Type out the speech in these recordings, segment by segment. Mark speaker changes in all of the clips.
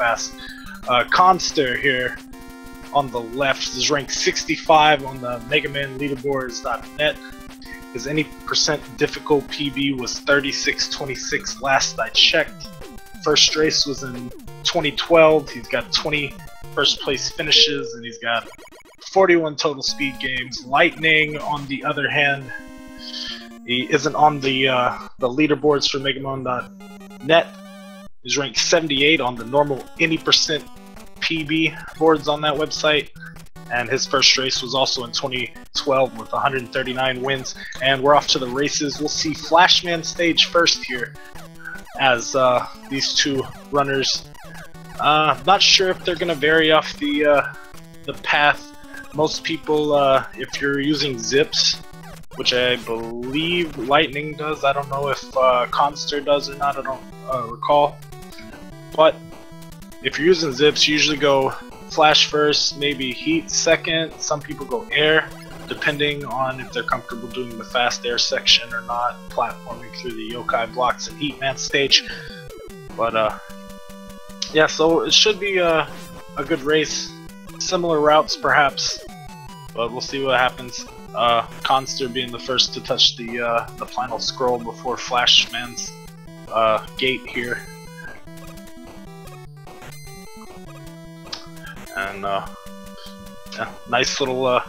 Speaker 1: fast. Khanster here on the left is ranked 65 on the Mega Man leaderboards.net. His any percent difficult PB was 36.26 last I checked. First race was in 2012. He's got 20 first place finishes and he's got 41 total speed games. Lightning, on the other hand, he isn't on the leaderboards for Megamon.net. He's ranked 78 on the normal any percent PB boards on that website, and his first race was also in 2012 with 139 wins. And we're off to the races. We'll see Flashman stage first here as these two runners. Not sure if they're gonna vary off the path. Most people, if you're using zips, which I believe Lightning does, I don't know if Khanster does or not, I don't recall. But if you're using zips, you usually go flash first, maybe heat second. Some people go air, depending on if they're comfortable doing the fast air section or not, platforming through the yokai blocks and Heatman stage. But yeah, so it should be a good race. Similar routes perhaps, but we'll see what happens. Khanster being the first to touch the final scroll before Flashman's gate here. And yeah, nice little,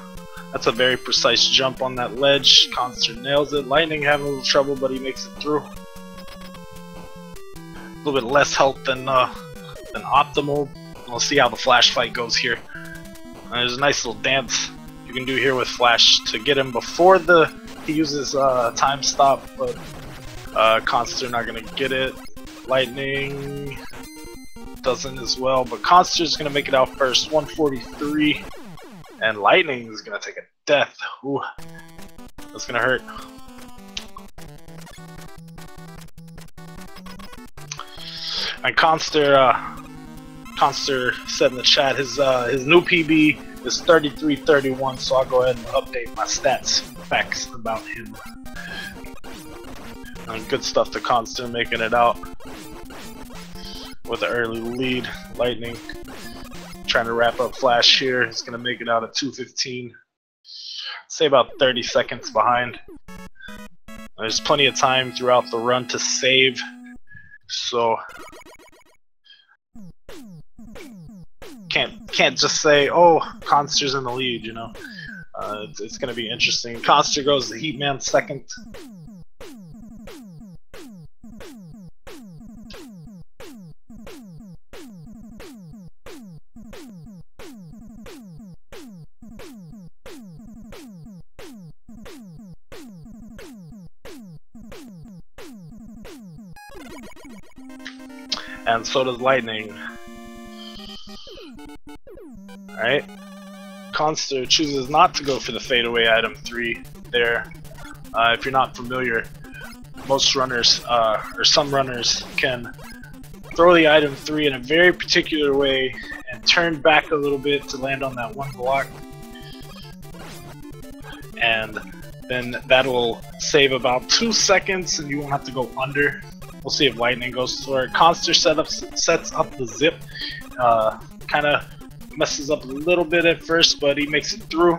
Speaker 1: that's a very precise jump on that ledge. Khanster nails it. Lightning having a little trouble, but he makes it through. A little bit less health than optimal. We'll see how the Flash fight goes here. There's a nice little dance you can do here with Flash to get him before he uses time stop, but Khanster not gonna get it. Lightning doesn't as well, but Khanster's gonna make it out first, 143, and Lightning is gonna take a death. Ooh, that's gonna hurt. And Khanster said in the chat his new PB is 33.31, so I'll go ahead and update my facts about him. And good stuff to Khanster making it out with an early lead. Lightning trying to wrap up Flash here. He's gonna make it out at 2:15. Say about 30 seconds behind. There's plenty of time throughout the run to save, so can't just say, oh, Khanster's in the lead, you know. It's gonna be interesting. Khanster goes to Heatman second. And so does Lightning. Alright. Khanster chooses not to go for the fadeaway item 3 there. If you're not familiar, most runners, or some runners, can throw the item 3 in a very particular way and turn back a little bit to land on that one block. And then that will save about 2 seconds and you won't have to go under. We'll see if Lightning goes for it. Khanster sets up the zip. Kind of messes up a little bit at first, but he makes it through.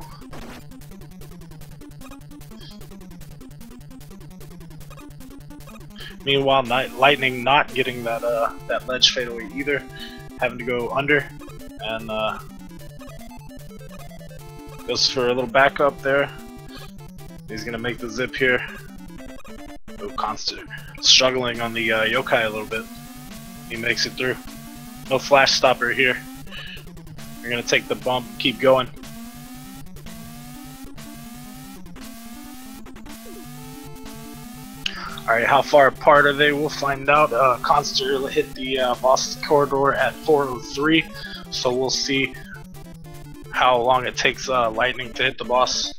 Speaker 1: Meanwhile, Lightning not getting that ledge fadeaway either, having to go under, and goes for a little backup there. He's gonna make the zip here. Oh, Khanster struggling on the yokai a little bit. He makes it through. No flash stopper here. You're gonna take the bump, keep going. Alright, how far apart are they? We'll find out. Khanster hit the boss corridor at 4:03, so we'll see how long it takes Lightning to hit the boss.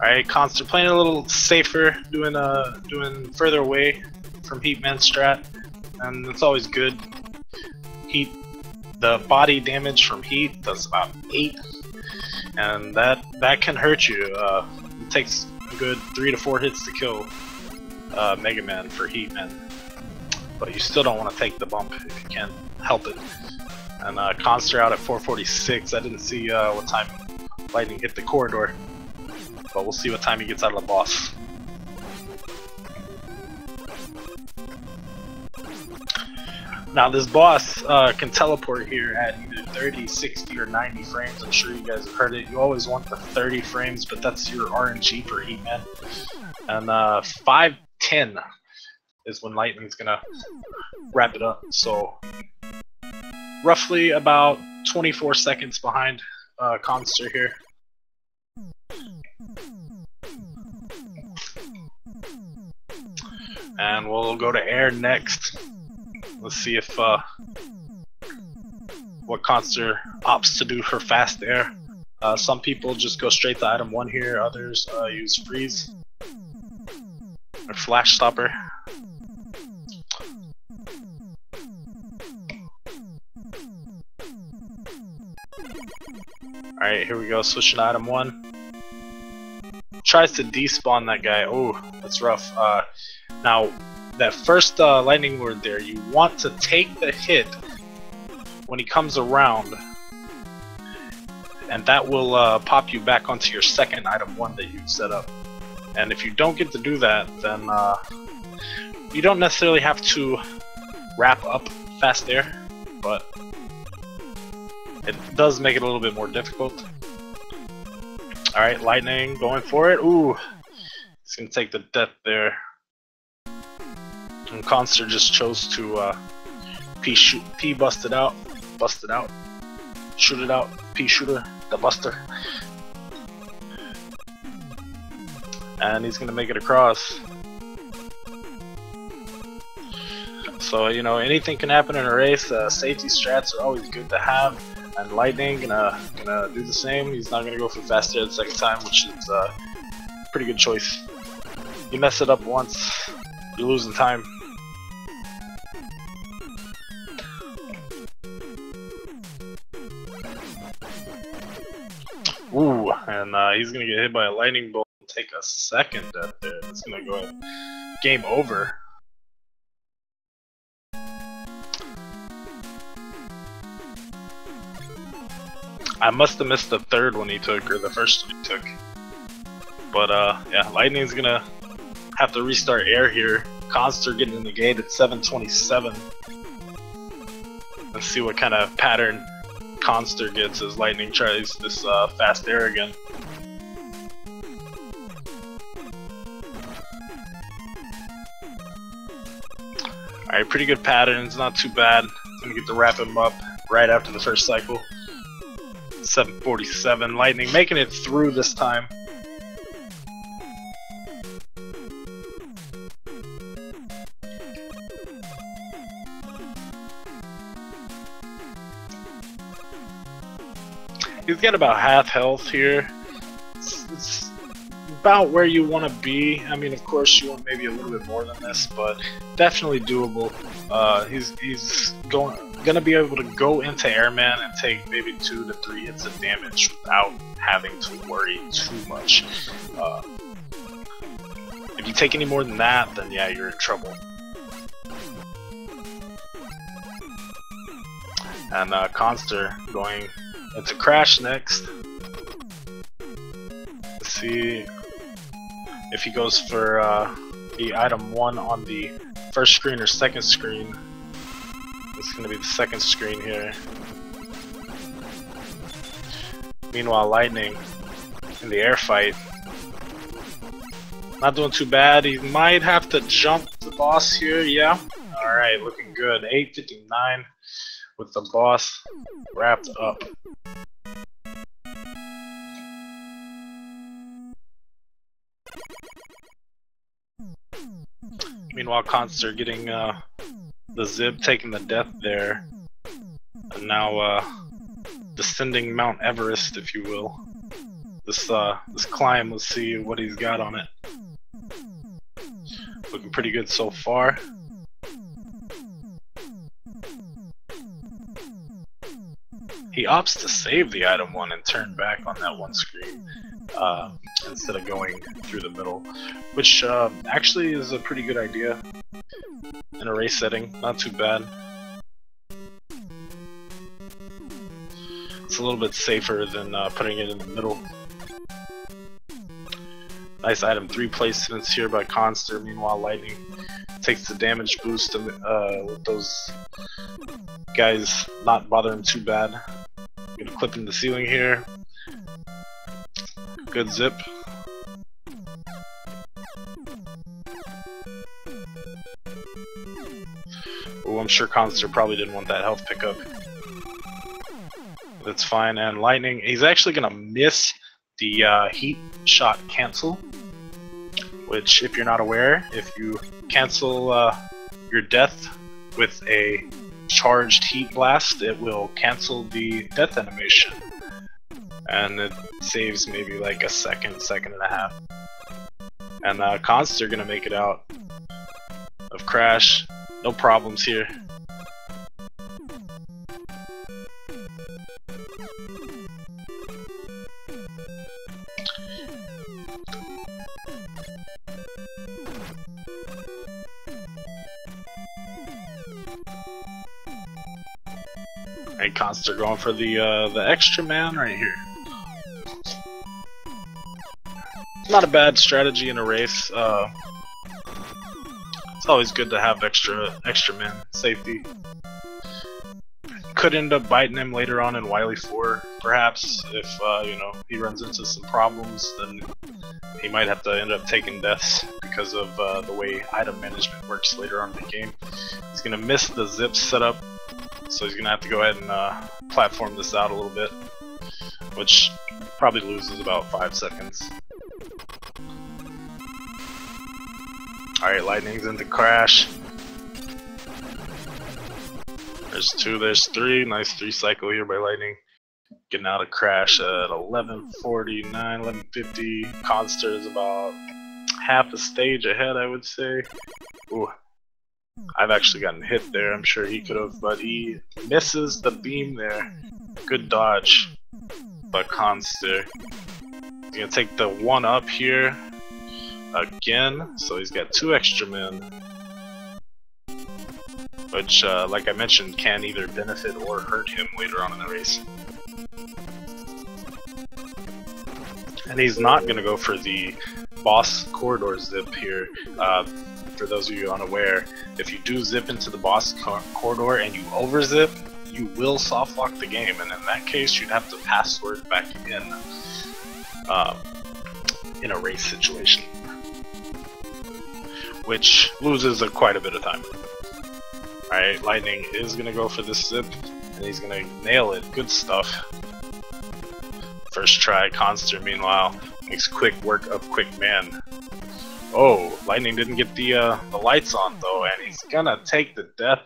Speaker 1: Alright, Khanster playing a little safer, doing further away from Heatman strat, and it's always good. The body damage from heat does about 8, and that can hurt you. It takes a good 3 to 4 hits to kill. Mega Man for Heat Man. But you still don't want to take the bump if you can't help it. And Khanster out at 446. I didn't see what time Lightning hit the corridor, but we'll see what time he gets out of the boss. Now this boss can teleport here at either 30, 60, or 90 frames. I'm sure you guys have heard it. You always want the 30 frames, but that's your RNG for Heat Man. And 5:10 is when Lightning's gonna wrap it up. So roughly about 24 seconds behind Khanster here. And we'll go to air next. Let's see if what Khanster opts to do for fast air. Some people just go straight to item 1 here, others use freeze or flash stopper. Alright, here we go, switching to item 1. Tries to despawn that guy. Oh, that's rough. Now, that first lightning word there, you want to take the hit when he comes around, and that will pop you back onto your second item 1 that you've set up. And if you don't get to do that, then you don't necessarily have to wrap up fast air, but it does make it a little bit more difficult. Alright, Lightning going for it. Ooh, he's gonna take the death there. And Khanster just chose to P bust it out, shoot it out, P shooter, the buster. And he's gonna make it across. So, you know, anything can happen in a race. Safety strats are always good to have. And Lightning gonna do the same. He's not gonna go for fast air the second time, which is a pretty good choice. You mess it up once, you're losing time. Ooh, and he's gonna get hit by a lightning bolt and take a second death there. It's gonna go game over. I must have missed the third one he took, or the first one he took. But yeah, Lightning's gonna have to restart air here. Khanster getting in the gate at 727. Let's see what kind of pattern Khanster gets as Lightning tries this fast air again. Alright, pretty good patterns, not too bad. Gonna get to wrap him up right after the first cycle. 747, Lightning making it through this time. He's got about half health here. It's about where you want to be. I mean, of course, you want maybe a little bit more than this, but definitely doable. He's gonna be able to go into Airman and take maybe 2 to 3 hits of damage without having to worry too much. If you take any more than that, then yeah, you're in trouble. And Khanster going into Crash next. Let's see if he goes for the item 1 on the first screen or second screen. It's going to be the second screen here. Meanwhile, Lightning in the air fight. Not doing too bad. He might have to jump the boss here. Yeah. Alright, looking good. 8:59 with the boss wrapped up. Meanwhile, Khanster getting the zip, taking the death there, and now descending Mount Everest, if you will. This climb, let's see what he's got on it. Looking pretty good so far. He opts to save the item 1 and turn back on that one screen. instead of going through the middle, which actually is a pretty good idea in a race setting. Not too bad. It's a little bit safer than putting it in the middle. Nice item 3 placements here by Khanster. Meanwhile, Lightning takes the damage boost with those guys not bothering too bad. I'm gonna clip in the ceiling here. Good zip. Oh, I'm sure Khanster probably didn't want that health pickup. That's fine. And Lightning, he's actually gonna miss the heat shot cancel, which, if you're not aware, if you cancel your death with a charged heat blast, it will cancel the death animation, and it saves maybe like a second and a half. And Khanster gonna make it out of Crash, no problems here. Alright, Khanster going for the extra man right here. Not a bad strategy in a race. It's always good to have extra men, safety. Could end up biting him later on in Wily 4, perhaps, if you know, he runs into some problems. Then he might have to end up taking deaths because of the way item management works later on in the game. He's gonna miss the zip setup, so he's gonna have to go ahead and platform this out a little bit, which probably loses about 5 seconds. Alright, Lightning's into Crash. There's 2, there's 3. Nice 3 cycle here by Lightning. Getting out of Crash at 11:49, 11:50. Khanster is about half a stage ahead, I would say. Ooh. I've actually gotten hit there. I'm sure he could have, but he misses the beam there. Good dodge by Khanster. He's gonna take the 1-up here again, so he's got 2 extra men, which, like I mentioned, can either benefit or hurt him later on in the race. And he's not gonna go for the boss corridor zip here. For those of you unaware, if you do zip into the boss corridor and you overzip, you will soft lock the game, and in that case you'd have to password back in a race situation, which loses quite a bit of time. Alright, Lightning is gonna go for this zip, and he's gonna nail it. Good stuff. First try. Khanster, meanwhile, makes quick work of Quick Man. Oh, Lightning didn't get the lights on though, and he's gonna take the death.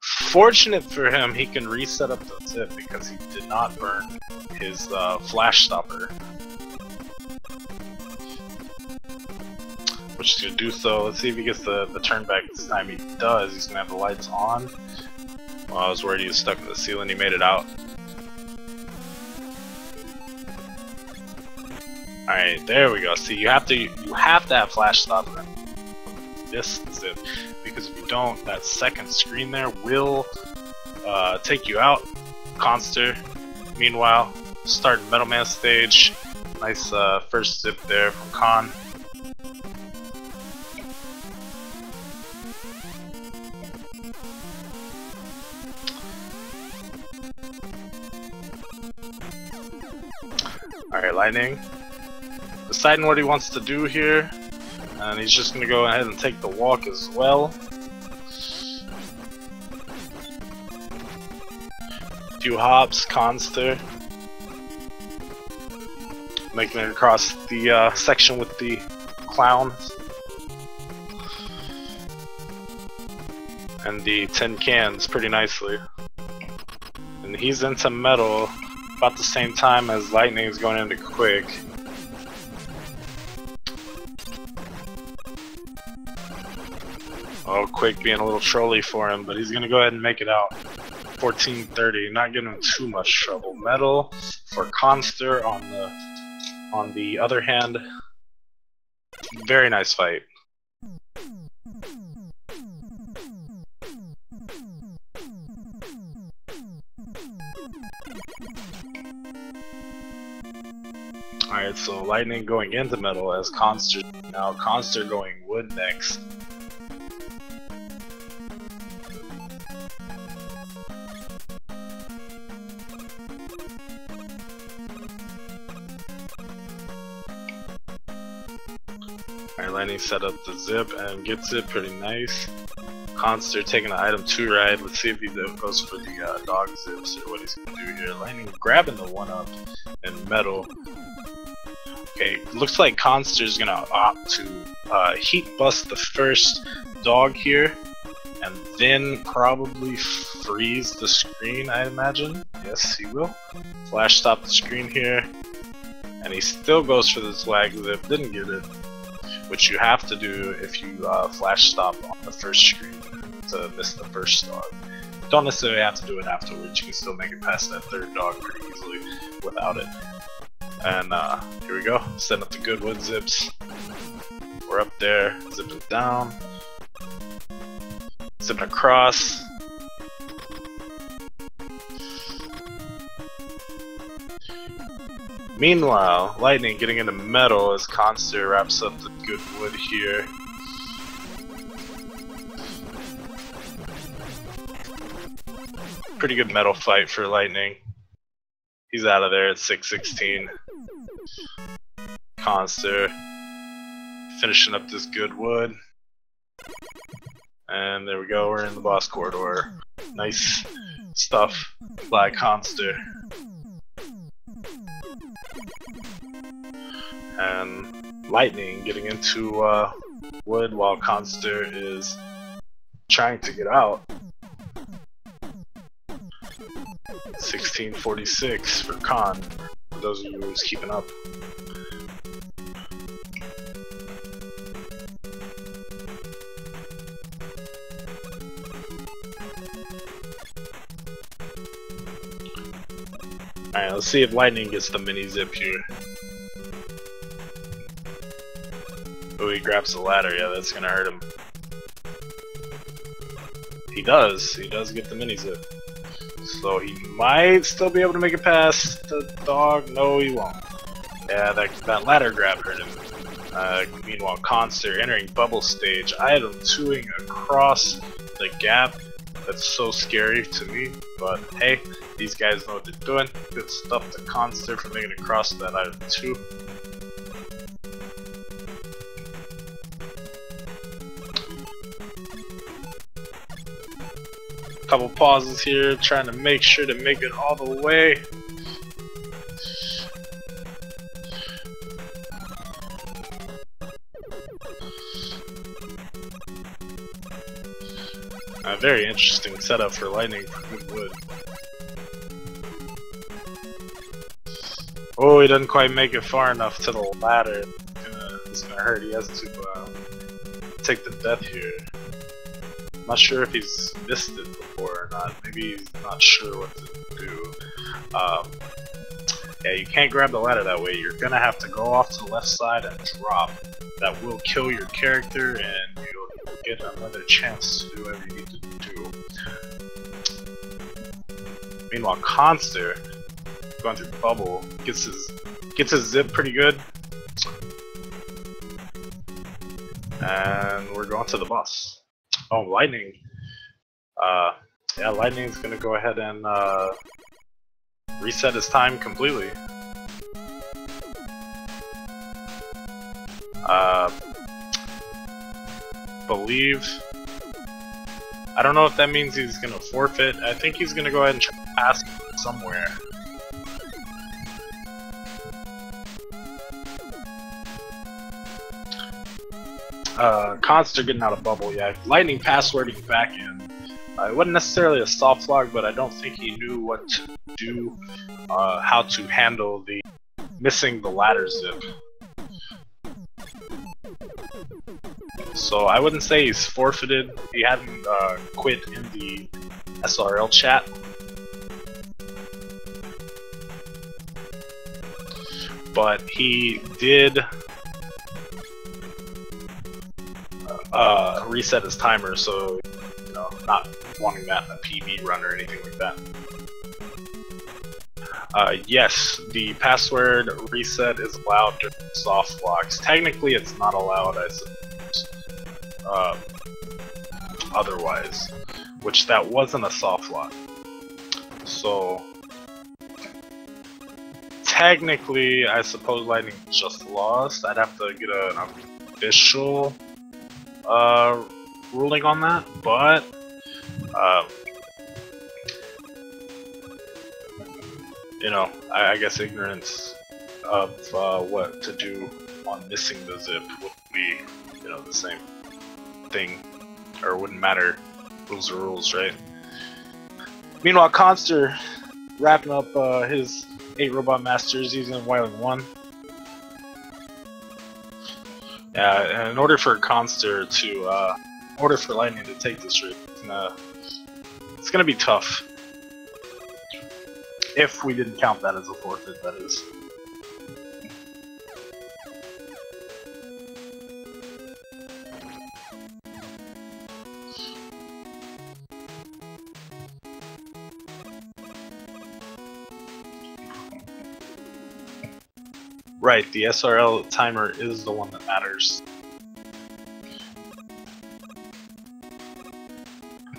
Speaker 1: Fortunate for him, he can reset up the zip because he did not burn his flash stopper, which is gonna do so. Let's see if he gets the turn back this time. He does. He's gonna have the lights on. Well, I was worried he was stuck in the ceiling. He made it out. Alright, there we go. See, you have to have flash stopper in this zip, because if you don't, that second screen there will take you out. Khanster, meanwhile, starting Metal Man stage. Nice first zip there from Khan. Alright, Lightning deciding what he wants to do here, and he's just gonna go ahead and take the walk as well. Few hops, Khanster making it across the section with the clowns and the tin cans pretty nicely. And he's into metal about the same time as Lightning is going into quick. Oh, Quick being a little trolly for him, but he's gonna go ahead and make it out. 14:30, not getting him too much trouble. Metal for Khanster on the On the other hand, very nice fight. Alright, so Lightning going into metal as Khanster. Now Khanster going wood next. Alright, Lightning set up the zip and gets it pretty nice. Khanster taking the item 2 ride. Let's see if he goes for the dog zips or what he's gonna do here. Lightning grabbing the 1-up in metal. Okay, looks like Khanster's gonna opt to heat bust the first dog here, and then probably freeze the screen, I imagine. Yes, he will. Flash stop the screen here, and he still goes for the swag zip, didn't get it, which you have to do if you flash stop on the first screen to miss the first dog. Don't necessarily have to do it afterwards, you can still make it past that third dog pretty easily without it. And here we go, setting up the good wood zips. We're up there, zipping down, zipping across. Meanwhile, Lightning getting into metal as Khanster wraps up the good wood here. Pretty good metal fight for Lightning. He's out of there at 616. Khanster finishing up this good wood. And there we go, we're in the boss corridor. Nice stuff by Khanster. And Lightning getting into wood while Khanster is trying to get out. 1646 for Khan, for those of you who's keeping up. Alright, let's see if Lightning gets the mini zip here. Oh, he grabs the ladder, yeah, that's gonna hurt him. He does get the mini zip. So he might still be able to make it past the dog. No, he won't. Yeah, that ladder grab hurt him. Meanwhile, Khanster entering bubble stage. Item 2ing across the gap. That's so scary to me. But hey, these guys know what they're doing. Good stuff to Khanster for making it across that item 2. Couple pauses here, trying to make sure to make it all the way. A very interesting setup for Lightning for good wood. Oh, he doesn't quite make it far enough to the ladder. It's gonna hurt. He has to take the death here. I'm not sure if he's missed it before or not. Maybe he's not sure what to do. Yeah, you can't grab the ladder that way. You're gonna have to go off to the left side and drop. That will kill your character, and you'll get another chance to do whatever you need to do. Meanwhile, Khanster going through bubble gets his zip pretty good, and we're going to the boss. Oh, Lightning. Yeah, Lightning's gonna go ahead and reset his time completely. Believe. I don't know if that means he's gonna forfeit. I think he's gonna go ahead and try to pass somewhere. Khanster getting out of bubble, yeah. Lightning passwording back in. It wasn't necessarily a soft log, but I don't think he knew what to do, how to handle the missing the ladder zip. So I wouldn't say he's forfeited. He hadn't quit in the SRL chat. but he did reset his timer, so you know, not wanting that in a PB run or anything like that. Yes, the password reset is allowed during soft locks. Technically, it's not allowed, I suppose. Otherwise, which that wasn't a soft lock. So technically, I suppose Lightning just lost. I'd have to get an official ruling on that, but you know, I guess ignorance of what to do on missing the zip would be, you know, the same thing, or wouldn't matter. Rules are rules, right? Meanwhile, Khanster wrapping up his 8 Robot Masters using Wily 1. Yeah, and in order for Khanster to, in order for Lightning to take this race, it's gonna be tough. If we didn't count that as a forfeit, that is. Right, the SRL timer is the one that matters.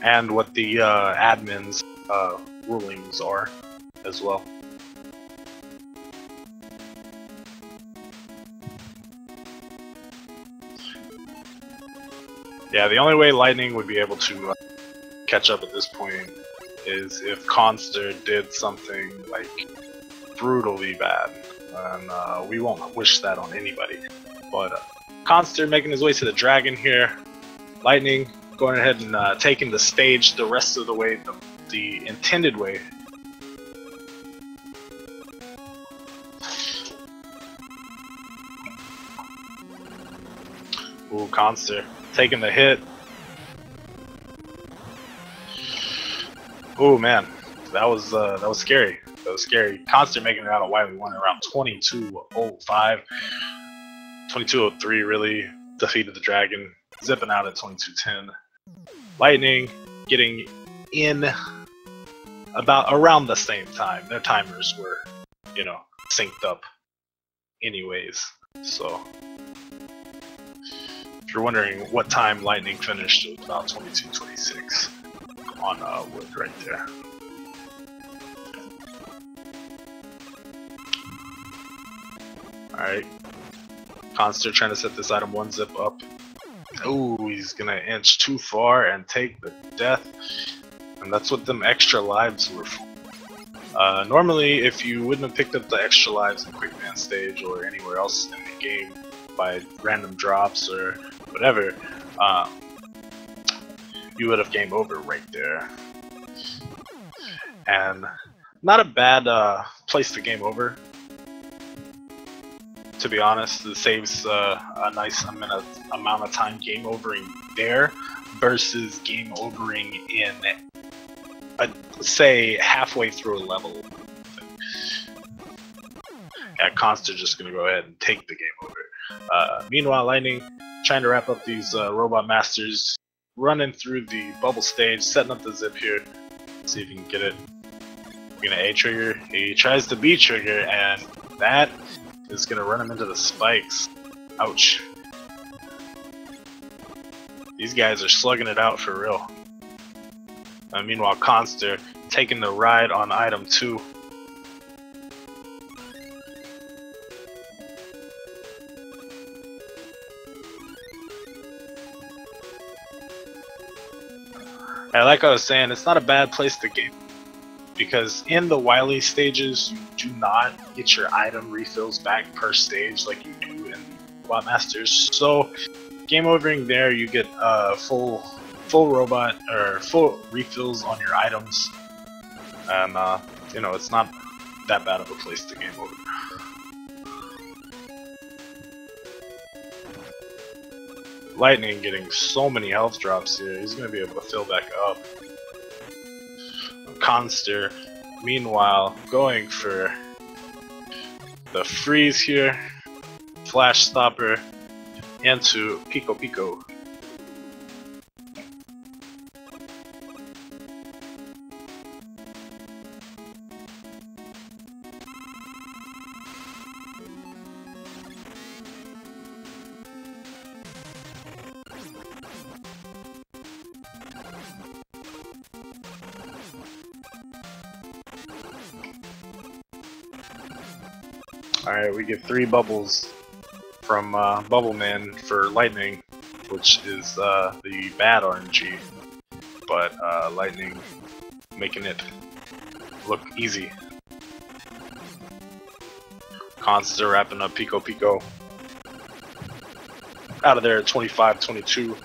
Speaker 1: And what the admin's rulings are as well. Yeah, the only way Lightning would be able to catch up at this point is if Khanster did something like brutally bad. And we won't wish that on anybody. But Khanster making his way to the dragon here. Lightning going ahead and taking the stage the rest of the way, the intended way. Ooh, Khanster taking the hit. Ooh, man, that was scary. That was scary. Khanster making it out of Wily 1 around 22:05, 22:03 really. Defeated the dragon, zipping out at 22:10. Lightning getting in about around the same time. Their timers were, you know, synced up anyways. So if you're wondering what time Lightning finished, it was about 22:26 on wood right there. Alright, Khanster trying to set this item 1 zip up. Ooh, he's gonna inch too far and take the death. And that's what them extra lives were for. Normally, if you wouldn't have picked up the extra lives in Quick Man stage or anywhere else in the game by random drops or whatever, you would have game over right there. And not a bad place to game over. To be honest, it saves a nice amount of time game overing there versus game overing in, say, halfway through a level. Yeah, Khanster just gonna go ahead and take the game over. Meanwhile, Lightning trying to wrap up these Robot Masters, running through the bubble stage, setting up the zip here. Let's see if he can get it. We're gonna A trigger. He tries to B trigger, and that is gonna run him into the spikes. Ouch. These guys are slugging it out for real. Meanwhile, Khanster taking the ride on item 2. And like I was saying, it's not a bad place to game, because in the Wily stages, you do not get your item refills back per stage like you do in Robot Masters. So, game overing there, you get full robot or full refills on your items, and you know, it's not that bad of a place to game over. Lightning getting so many health drops here, he's gonna be able to fill back up. Khanster, meanwhile, going for the freeze here, flash stopper, and to Pico Pico. Alright, we get 3 bubbles from Bubble Man for Lightning, which is the bad RNG, but Lightning making it look easy. Khanster wrapping up Pico Pico. Out of there at 25-22.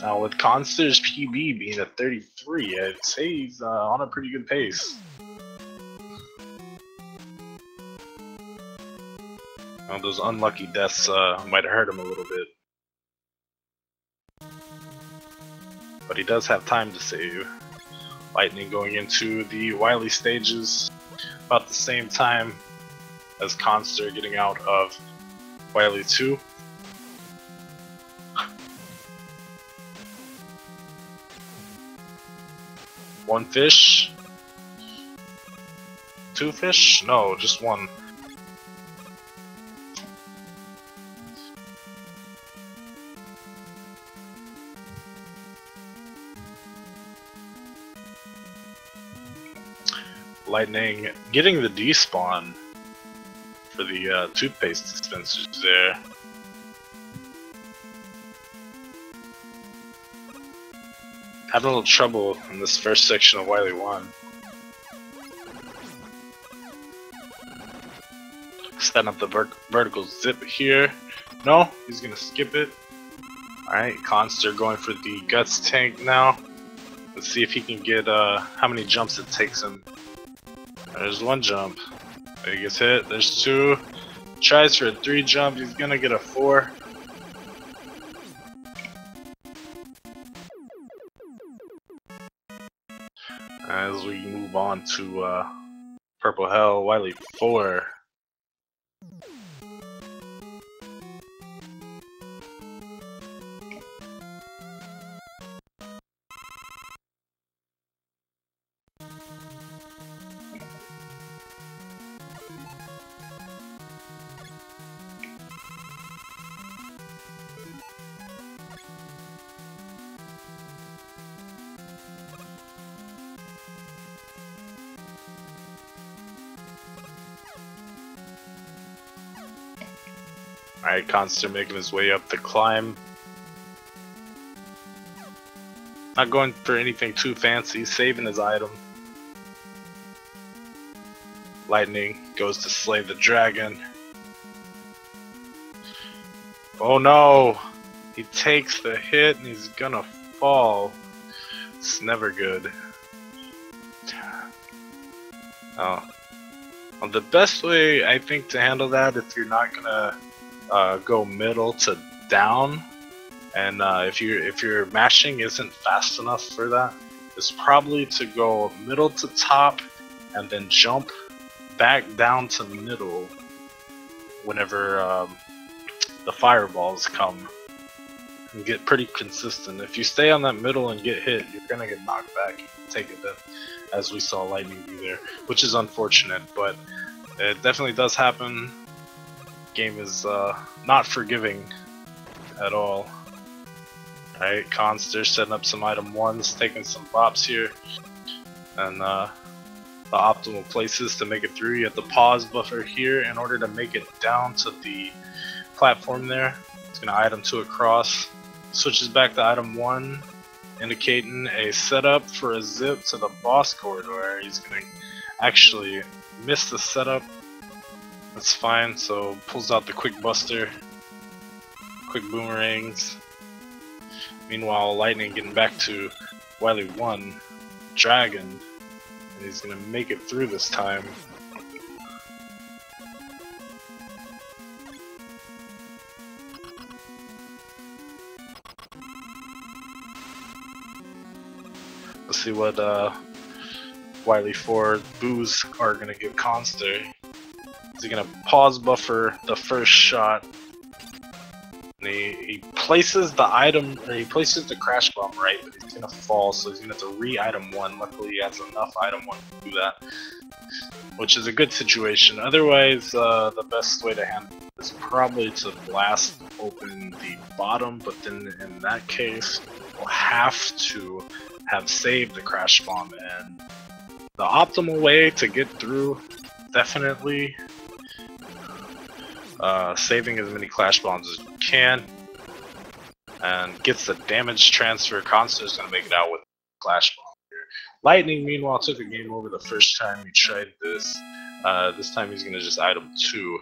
Speaker 1: Now with Khanster's PB being at 33, I'd say he's on a pretty good pace. Those unlucky deaths might hurt him a little bit. But he does have time to save. Lightning going into the Wily stages about the same time as Khanster getting out of Wily 2. One fish? 2 fish? No, just 1. Lightning getting the despawn for the toothpaste dispensers there. Having a little trouble in this first section of Wily 1. Setting up the vertical zip here. No, he's gonna skip it. Alright, Khanster going for the guts tank now. Let's see if he can get how many jumps it takes him. There's 1 jump. There he gets hit. There's 2. Tries for a 3 jump. He's gonna get a 4. As we move on to Purple Hell, Wily 4. Alright, Khanster making his way up the climb. Not going for anything too fancy, saving his item. Lightning goes to slay the dragon. Oh no! He takes the hit and he's gonna fall. It's never good. Oh. Well, the best way I think to handle that, if you're not gonna go middle to down, and if your mashing isn't fast enough for that, is probably to go middle to top and then jump back down to middle whenever the fireballs come, and get pretty consistent. If you stay on that middle and get hit, you're gonna get knocked back and take a hit, as we saw Lightning do there, which is unfortunate, but it definitely does happen. Game is not forgiving at all. Alright, Khanster setting up some item 1s, taking some bops here, and the optimal places to make it through. You have the pause buffer here in order to make it down to the platform there. It's going to item 2 across, switches back to item 1, indicating a setup for a zip to the boss corridor. He's going to actually miss the setup. That's fine, so pulls out the quick buster, quick boomerangs. Meanwhile, Lightning getting back to Wily 1, Dragon, and he's gonna make it through this time. Let's see what Wily 4 boos are gonna give Khanster. Is he gonna pause buffer the first shot? And he places the item, or he places the crash bomb right, but he's gonna fall, so he's gonna have to re-item 1. Luckily, he has enough item 1 to do that, which is a good situation. Otherwise, the best way to handle it is probably to blast open the bottom, but then in that case, we'll have to have saved the crash bomb. And the optimal way to get through, definitely saving as many clash bombs as you can, and gets the damage transfer. Khanster's gonna make it out with clash bomb here. Lightning, meanwhile, took the game over the first time he tried this. This time he's gonna just item 2.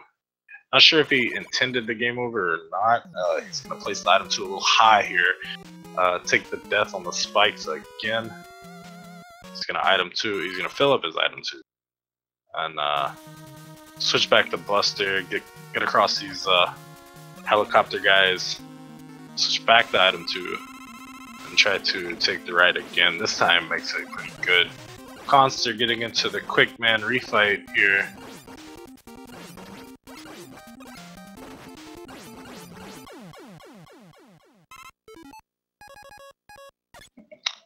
Speaker 1: Not sure if he intended the game over or not. He's gonna place the item 2 a little high here. Take the death on the spikes again. He's gonna item 2. He's gonna fill up his item 2, and switch back to Buster. Get across these helicopter guys. Switch back to item 2 and try to take the right again. This time makes it pretty good. Khanster getting into the quick man refight here.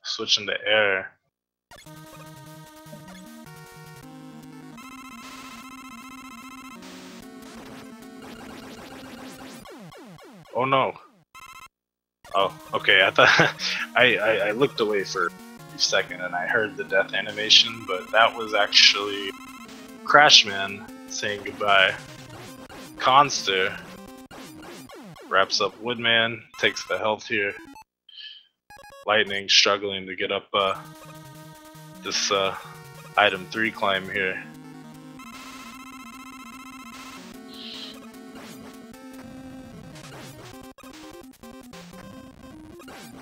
Speaker 1: Switching to air. Oh no. Oh, okay, I thought I looked away for a second and I heard the death animation, but that was actually Crashman saying goodbye. Khanster wraps up Woodman, takes the health here. Lightning struggling to get up this item 3 climb here.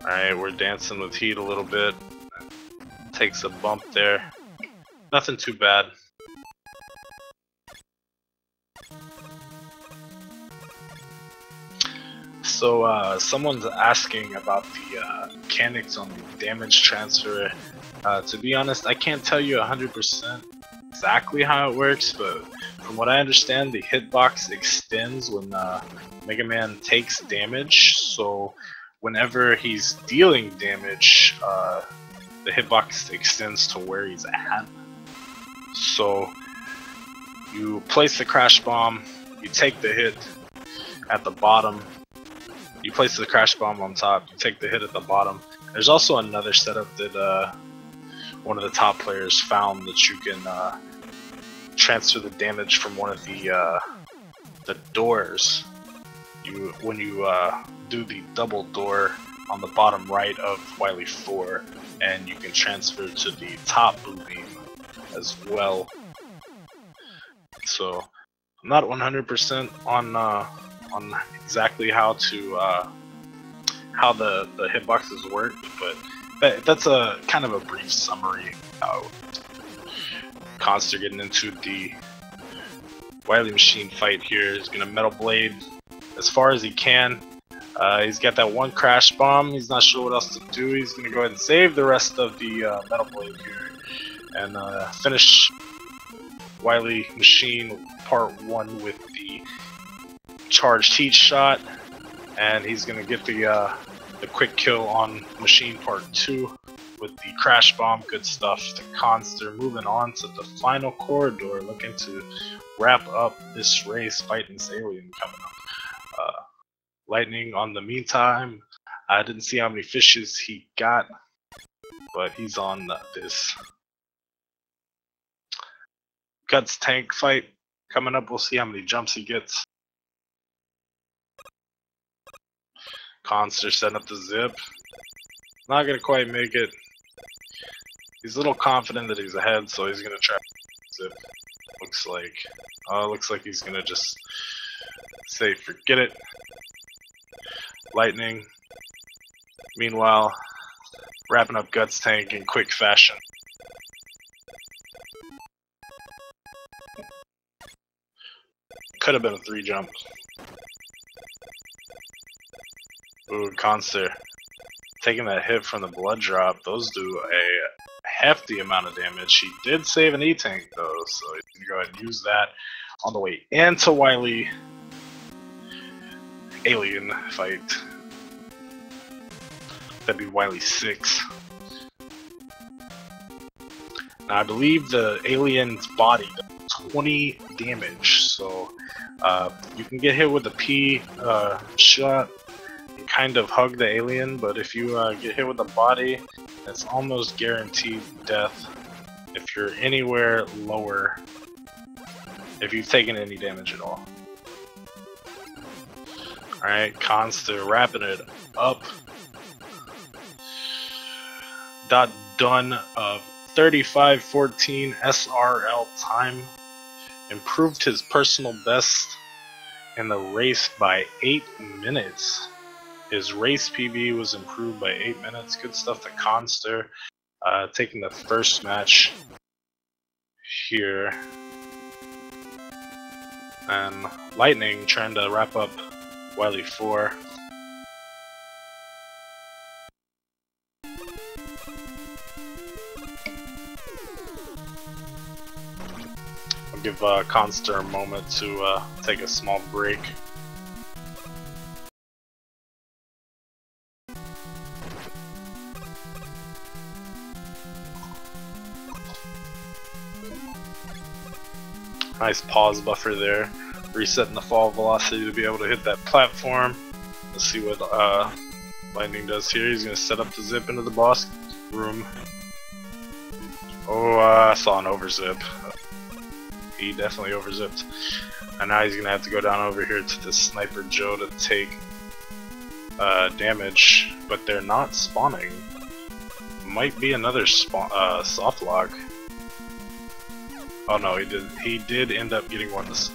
Speaker 1: Alright, we're dancing with heat a little bit. Takes a bump there. Nothing too bad. So, someone's asking about the mechanics on the damage transfer. To be honest, I can't tell you 100% exactly how it works, but from what I understand, the hitbox extends when Mega Man takes damage. So whenever he's dealing damage, the hitbox extends to where he's at. So you place the crash bomb, you take the hit at the bottom, you place the crash bomb on top, you take the hit at the bottom. There's also another setup that one of the top players found, that you can transfer the damage from one of the doors. When you do the double door on the bottom right of Wily 4, and you can transfer to the top blue beam as well. So I'm not 100% on exactly how the hitboxes work, but that's a kind of a brief summary. Khanster getting into the Wily Machine fight here. He's gonna Metal Blade as far as he can. He's got that one crash bomb. He's not sure what else to do. He's gonna go ahead and save the rest of the Metal Blade here and finish Wily Machine Part 1 with the charged heat shot, and he's gonna get the quick kill on Machine Part 2 with the crash bomb. Good stuff to Khanster. Moving on to the final corridor, looking to wrap up this race, fighting this alien coming up. Lightning on the meantime, I didn't see how many fishes he got, but he's on this Guts tank fight coming up. We'll see how many jumps he gets. Khanster setting up the zip. Not gonna quite make it. He's a little confident that he's ahead, so he's gonna try zip. Looks like he's gonna just say forget it. Lightning, meanwhile, wrapping up Guts tank in quick fashion. Could have been a 3 jump. Ooh, Khanster taking that hit from the blood drop, those do a hefty amount of damage. He did save an E-Tank though, so he's gonna go ahead and use that on the way into Wily Alien fight. That'd be Wily 6. Now I believe the alien's body does 20 damage, so you can get hit with a P shot and kind of hug the alien, but if you get hit with the body, that's almost guaranteed death if you're anywhere lower, if you've taken any damage at all. Alright, Khanster wrapping it up. Done of 35:14 SRL time. Improved his personal best in the race by 8 minutes. His race PB was improved by 8 minutes. Good stuff to Khanster. Taking the first match here. And Litenang trying to wrap up Wily 4. I'll give Khanster a moment to take a small break. Nice pause buffer there, resetting the fall velocity to be able to hit that platform. Let's see what Litenang does here. He's going to set up the zip into the boss room. Oh, I saw an overzip. He definitely overzipped. And now he's going to have to go down over here to the Sniper Joe to take damage, but they're not spawning. Might be another soft lock. Oh no, he did end up getting one this.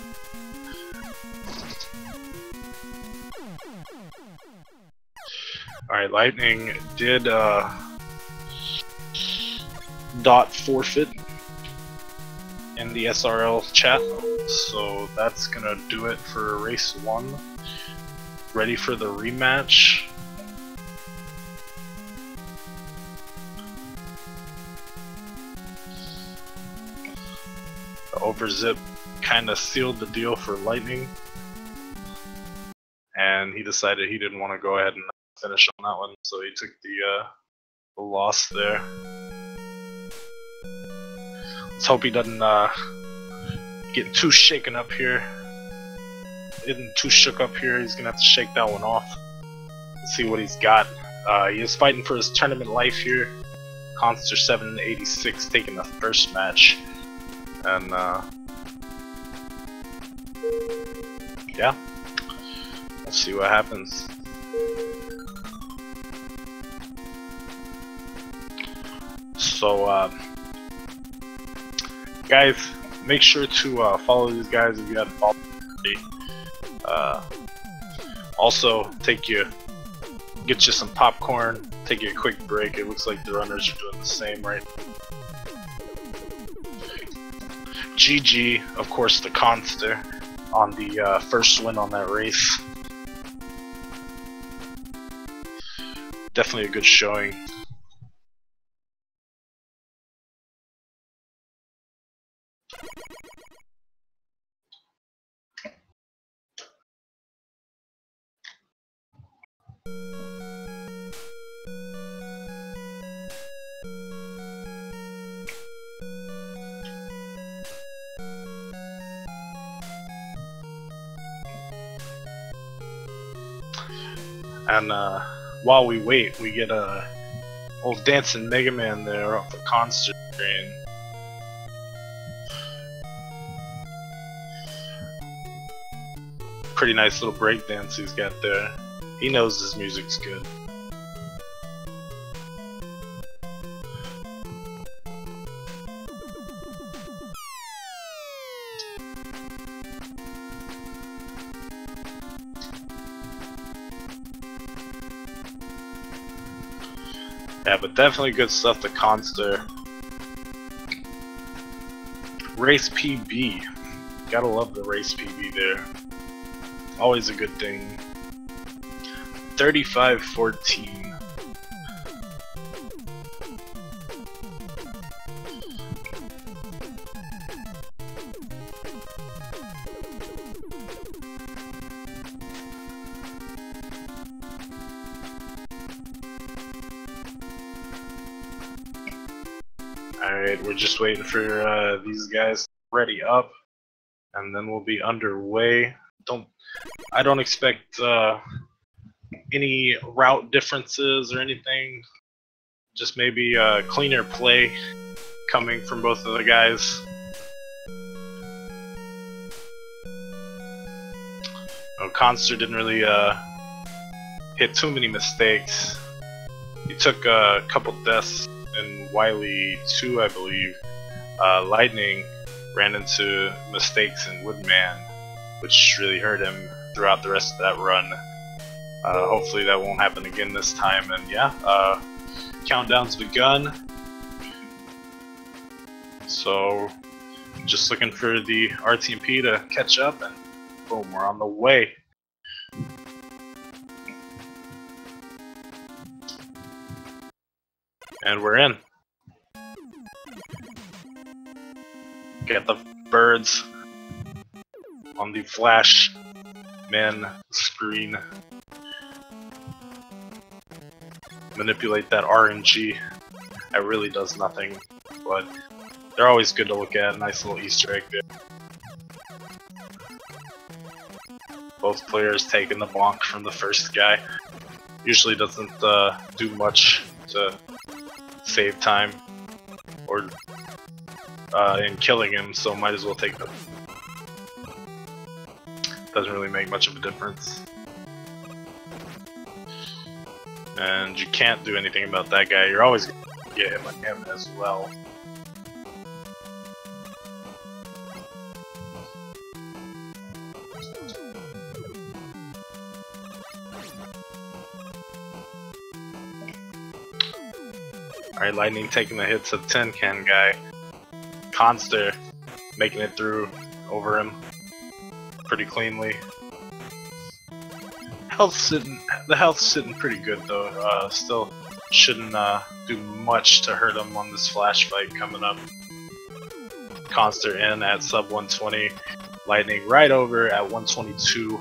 Speaker 1: Alright, Litenang did dot forfeit in the SRL chat, so that's gonna do it for race 1. Ready for the rematch. The overzip kind of sealed the deal for Litenang, and he decided he didn't want to go ahead and finish on that one, so he took the loss there. Let's hope he doesn't get too shaken up here. Isn't too shook up here. He's gonna have to shake that one off. Let's see what he's got. He is fighting for his tournament life here. Khanster786 taking the first match. And yeah, we'll see what happens. So guys, make sure to follow these guys if you haven't followed already. Also, get you some popcorn, take you a quick break. It looks like the runners are doing the same right now. GG, of course, to Khanster on the first win on that race. Definitely a good showing. And while we wait, we get a old dancing Mega Man there off the Khanster screen. Pretty nice little breakdance he's got there. He knows his music's good. Yeah, but definitely good stuff to Khanster. Race PB. Gotta love the race PB there. Always a good thing. 35-14. Alright, we're just waiting for these guys to ready up, and then we'll be underway. I don't expect any route differences or anything. Just maybe cleaner play coming from both of the guys. Oh, Khanster didn't really hit too many mistakes. He took a couple deaths in Wily 2, I believe. Lightning ran into mistakes in Woodman, which really hurt him throughout the rest of that run. Hopefully that won't happen again this time. And yeah, countdown's begun. So just looking for the RTMP to catch up, and boom, we're on the way. And we're in. Get the birds on the flash man screen. Manipulate that RNG. It really does nothing, but they're always good to look at. Nice little Easter egg there. Both players taking the bonk from the first guy. Usually doesn't do much to save time or in killing him, so might as well take them. Doesn't really make much of a difference. And you can't do anything about that guy. You're always gonna get him like him as well. Alright, Lightning taking the hits of Tin Can guy. Khanster making it through over him pretty cleanly. The health's sitting pretty good though. Still shouldn't do much to hurt him on this flash fight coming up. Khanster in at sub 120. Lightning right over at 122.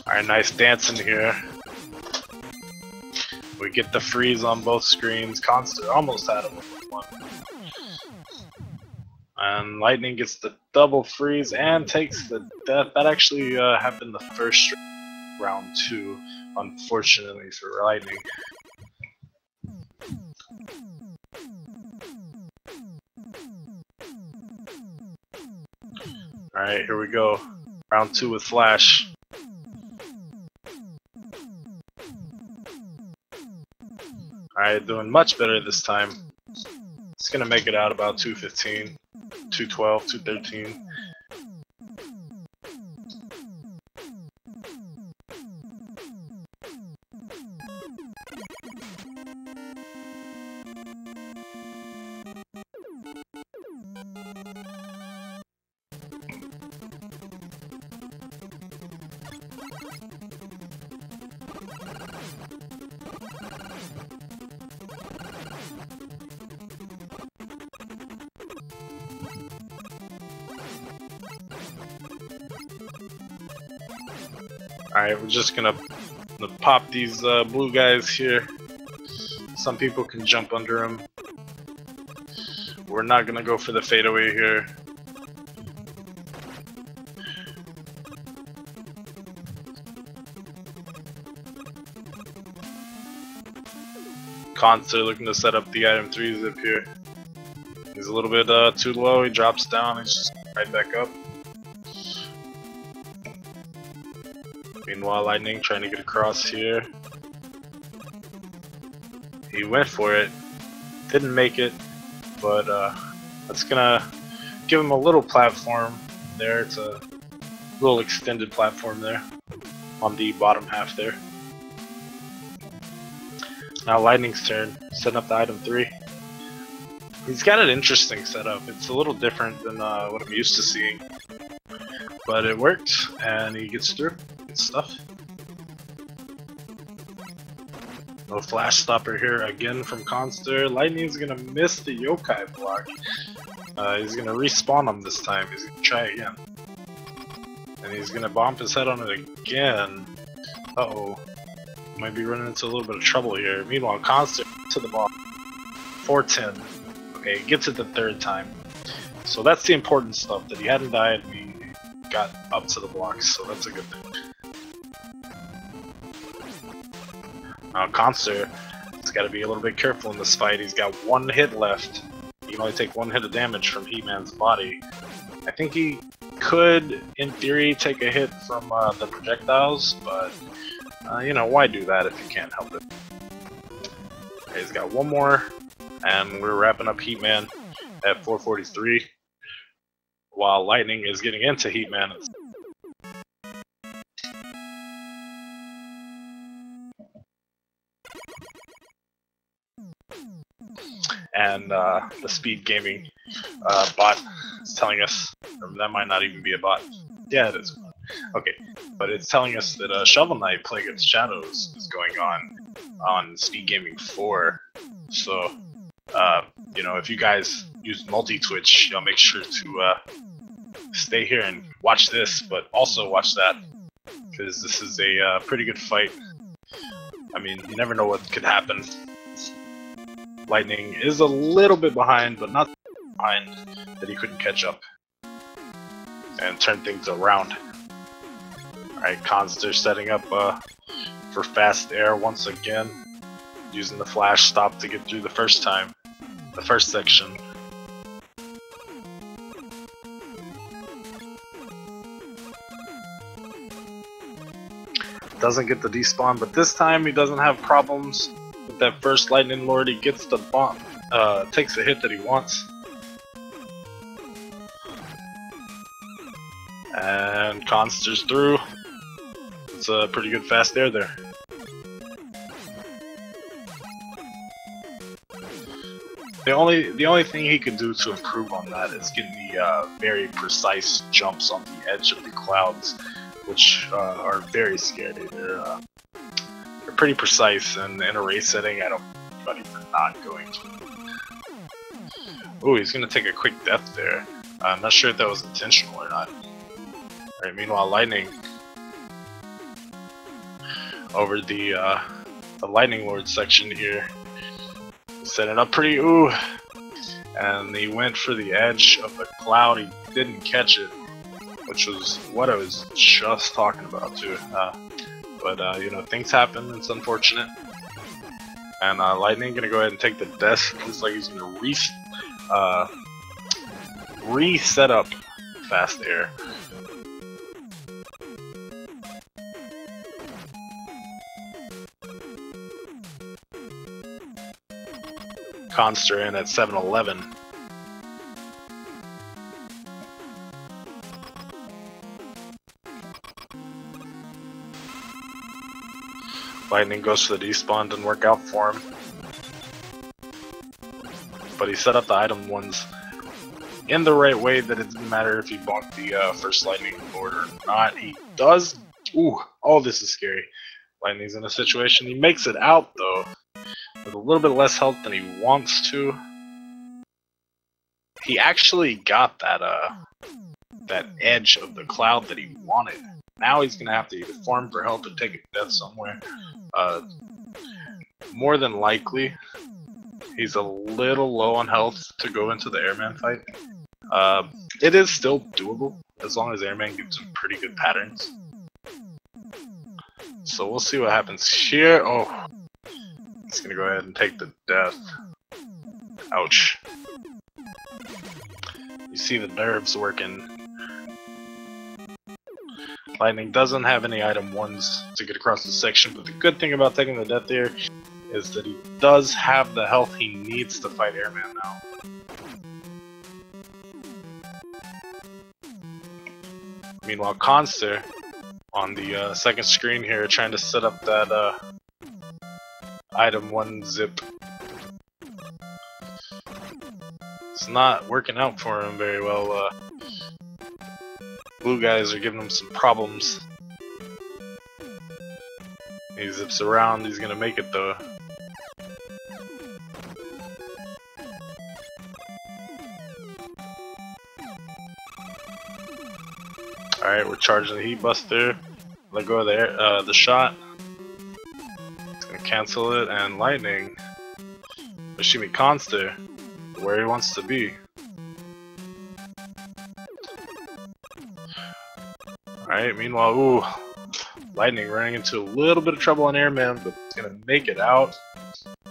Speaker 1: Alright, nice dancing here. We get the freeze on both screens. Khanster almost had him with one. And Lightning gets the double freeze and takes the death. That actually happened the first round 2, unfortunately for Lightning. Alright, here we go. Round 2 with Flash. Alright, doing much better this time. It's gonna make it out about 215, 212, 213. Alright, we're just gonna pop these blue guys here. Some people can jump under them. We're not gonna go for the fadeaway here. Khanster looking to set up the item 3 zip here. He's a little bit too low, he drops down, he's just right back up. Meanwhile, Lightning trying to get across here. He went for it, didn't make it, but that's gonna give him a little platform there. It's a little extended platform there on the bottom half there. Now Lightning's turn, setting up the item 3. He's got an interesting setup. It's a little different than what I'm used to seeing, but it worked, and he gets through. Good stuff. No flash stopper here again from Khanster. Lightning's gonna miss the yokai block. He's gonna respawn him this time. He's gonna try again. And he's gonna bump his head on it again. Uh-oh. Might be running into a little bit of trouble here. Meanwhile, Khanster to the ball. 410. Okay, gets it the third time. So that's the important stuff, that he hadn't died and he got up to the blocks, so that's a good thing. Now Khanster has got to be a little bit careful in this fight. He's got one hit left. He can only take one hit of damage from He-Man's body. I think he could, in theory, take a hit from the projectiles, but you know, why do that if you can't help it? Okay, he's got one more, and we're wrapping up He-Man at 443, while Lightning is getting into He-Man. And the Speed Gaming bot is telling us, or that might not even be a bot. Yeah, it is. Okay, but it's telling us that Shovel Knight Plague of Shadows is going on Speed Gaming 4. So, you know, if you guys use multi-Twitch, y'all make sure to stay here and watch this, but also watch that, because this is a pretty good fight. I mean, you never know what could happen. Lightning is a little bit behind, but not behind that he couldn't catch up and turn things around. Alright, Khanster setting up for fast air once again, using the flash stop to get through the first time, the first section. Doesn't get the despawn, but this time he doesn't have problems with that first Lightning Lord. He gets the bomb, takes the hit that he wants. And Khanster's through. It's a pretty good fast air there. The only thing he can do to improve on that is getting the very precise jumps on the edge of the clouds, which are very scary. They're pretty precise, and in a race setting, I don't think anybody's not going to. Ooh, he's gonna take a quick death there. I'm not sure if that was intentional or not. Alright, meanwhile, Lightning over the Lightning Lord section here, set it up pretty. Ooh, and he went for the edge of the cloud. He didn't catch it, which was what I was just talking about too. But you know, things happen. It's unfortunate. And Lightning gonna go ahead and take the death. Looks like he's gonna reset up fast air. Khanster in at 711. Lightning goes for the despawn, didn't work out for him. But he set up the item ones in the right way, that it didn't matter if he bonked the first Lightning Lord or not. He does. Ooh, all this is scary. Lightning's in a situation. He makes it out though, with a little bit less health than he wants to. He actually got that that edge of the cloud that he wanted. Now he's gonna have to either farm for help or take a death somewhere. More than likely, he's a little low on health to go into the Airman fight. It is still doable as long as Airman gives him pretty good patterns. So we'll see what happens here. Oh, he's gonna go ahead and take the death. Ouch. You see the nerves working. Lightning doesn't have any item ones to get across the section, but the good thing about taking the death there is that he does have the health he needs to fight Airman now. Meanwhile, Khanster on the second screen here, trying to set up that item one zip. It's not working out for him very well. Blue guys are giving him some problems. He zips around, he's gonna make it though. Alright, we're charging the heat buster. Let go of the shot. It's gonna cancel it, and Lightning, Ishimi Khanster, where he wants to be. Alright, meanwhile, ooh, Lightning running into a little bit of trouble on Airman, but it's gonna make it out.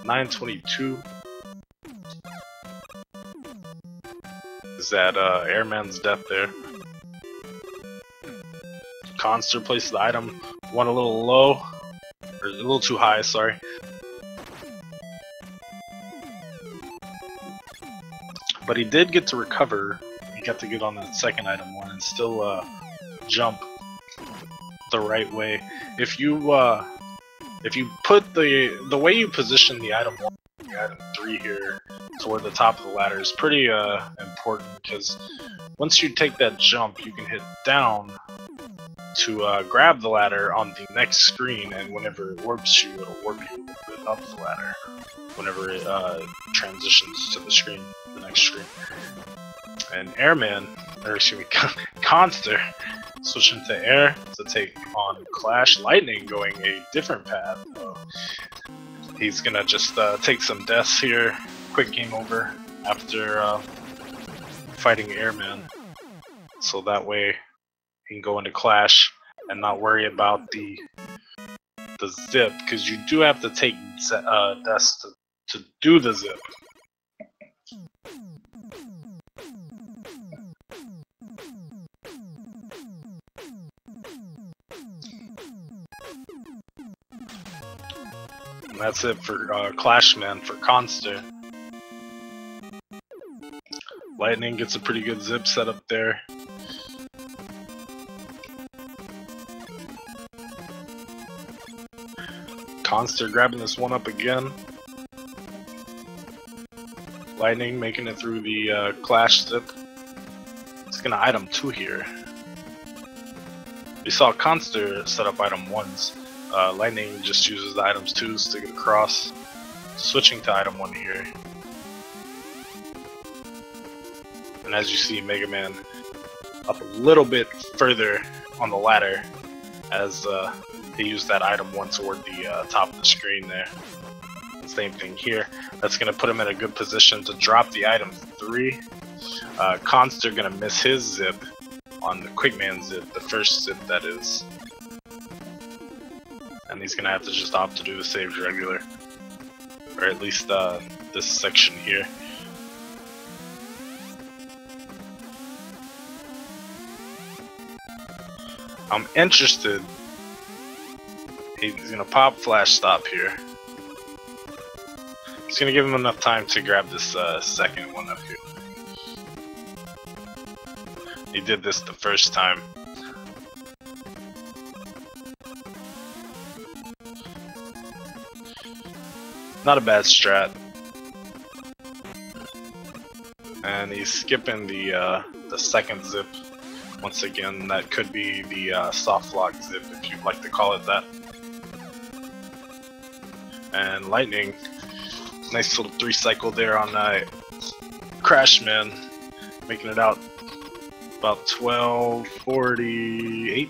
Speaker 1: 922. Is that Airman's death there? Khanster places the item one a little low, or a little too high, sorry. But he did get to recover. He got to get on that second item one and still jump the right way. If you put the way you position the item 1 and the item 3 here toward the top of the ladder is pretty important, because once you take that jump, you can hit down to grab the ladder on the next screen, and whenever it warps you, it'll warp you a little bit up the ladder whenever it transitions to the next screen. And Airman, or excuse me, Khanster, switching to air to take on Clash. Lightning going a different path. He's gonna just take some deaths here. Quick game over after fighting Airman, so that way he can go into Clash and not worry about the zip, because you do have to take deaths to do the zip. And that's it for Clashman for Khanster. Lightning gets a pretty good zip set up there. Khanster grabbing this one up again. Lightning making it through the Clash zip. It's gonna item 2 here. We saw Khanster set up item 1s. Lightning just uses the items 2s to get across. Switching to item 1 here. And as you see, Mega Man up a little bit further on the ladder as he used that item 1 toward the top of the screen there. Same thing here. That's going to put him in a good position to drop the item 3. Khanster going to miss his zip on the Quickman zip, the first zip that is. And he's going to have to just opt to do the saves regular. Or at least this section here. I'm interested. He's going to pop flash stop here. It's going to give him enough time to grab this second one up here. He did this the first time. Not a bad strat. And he's skipping the second zip. Once again, that could be the soft lock zip, if you'd like to call it that. And Lightning, nice little 3 cycle there on Crashman, making it out about 12:48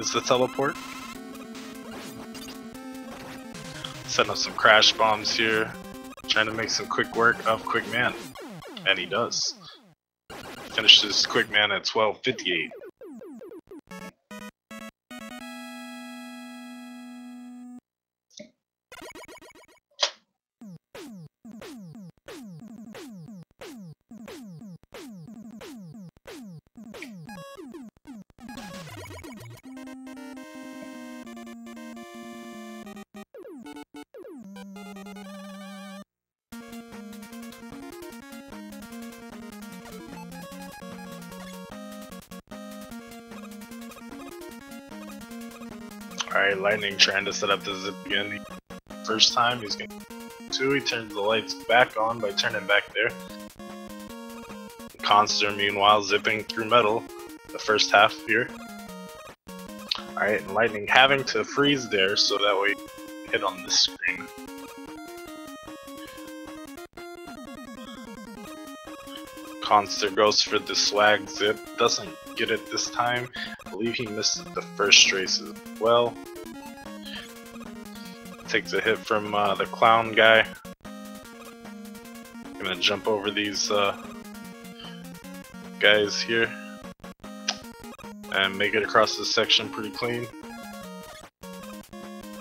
Speaker 1: is the teleport. Setting up some crash bombs here, trying to make some quick work of Quickman, and he does. Finishes Quickman at 12:58. Alright, Lightning trying to set up the zip again. First time, he's going to he turns the lights back on by turning back there. Khanster, meanwhile, zipping through metal the first half here. Alright, and Lightning having to freeze there so that way he can hit on this screen. Khanster goes for the swag zip, doesn't get it this time. I believe he missed it the first race as well. Takes a hit from the clown guy. Gonna jump over these guys here and make it across this section pretty clean.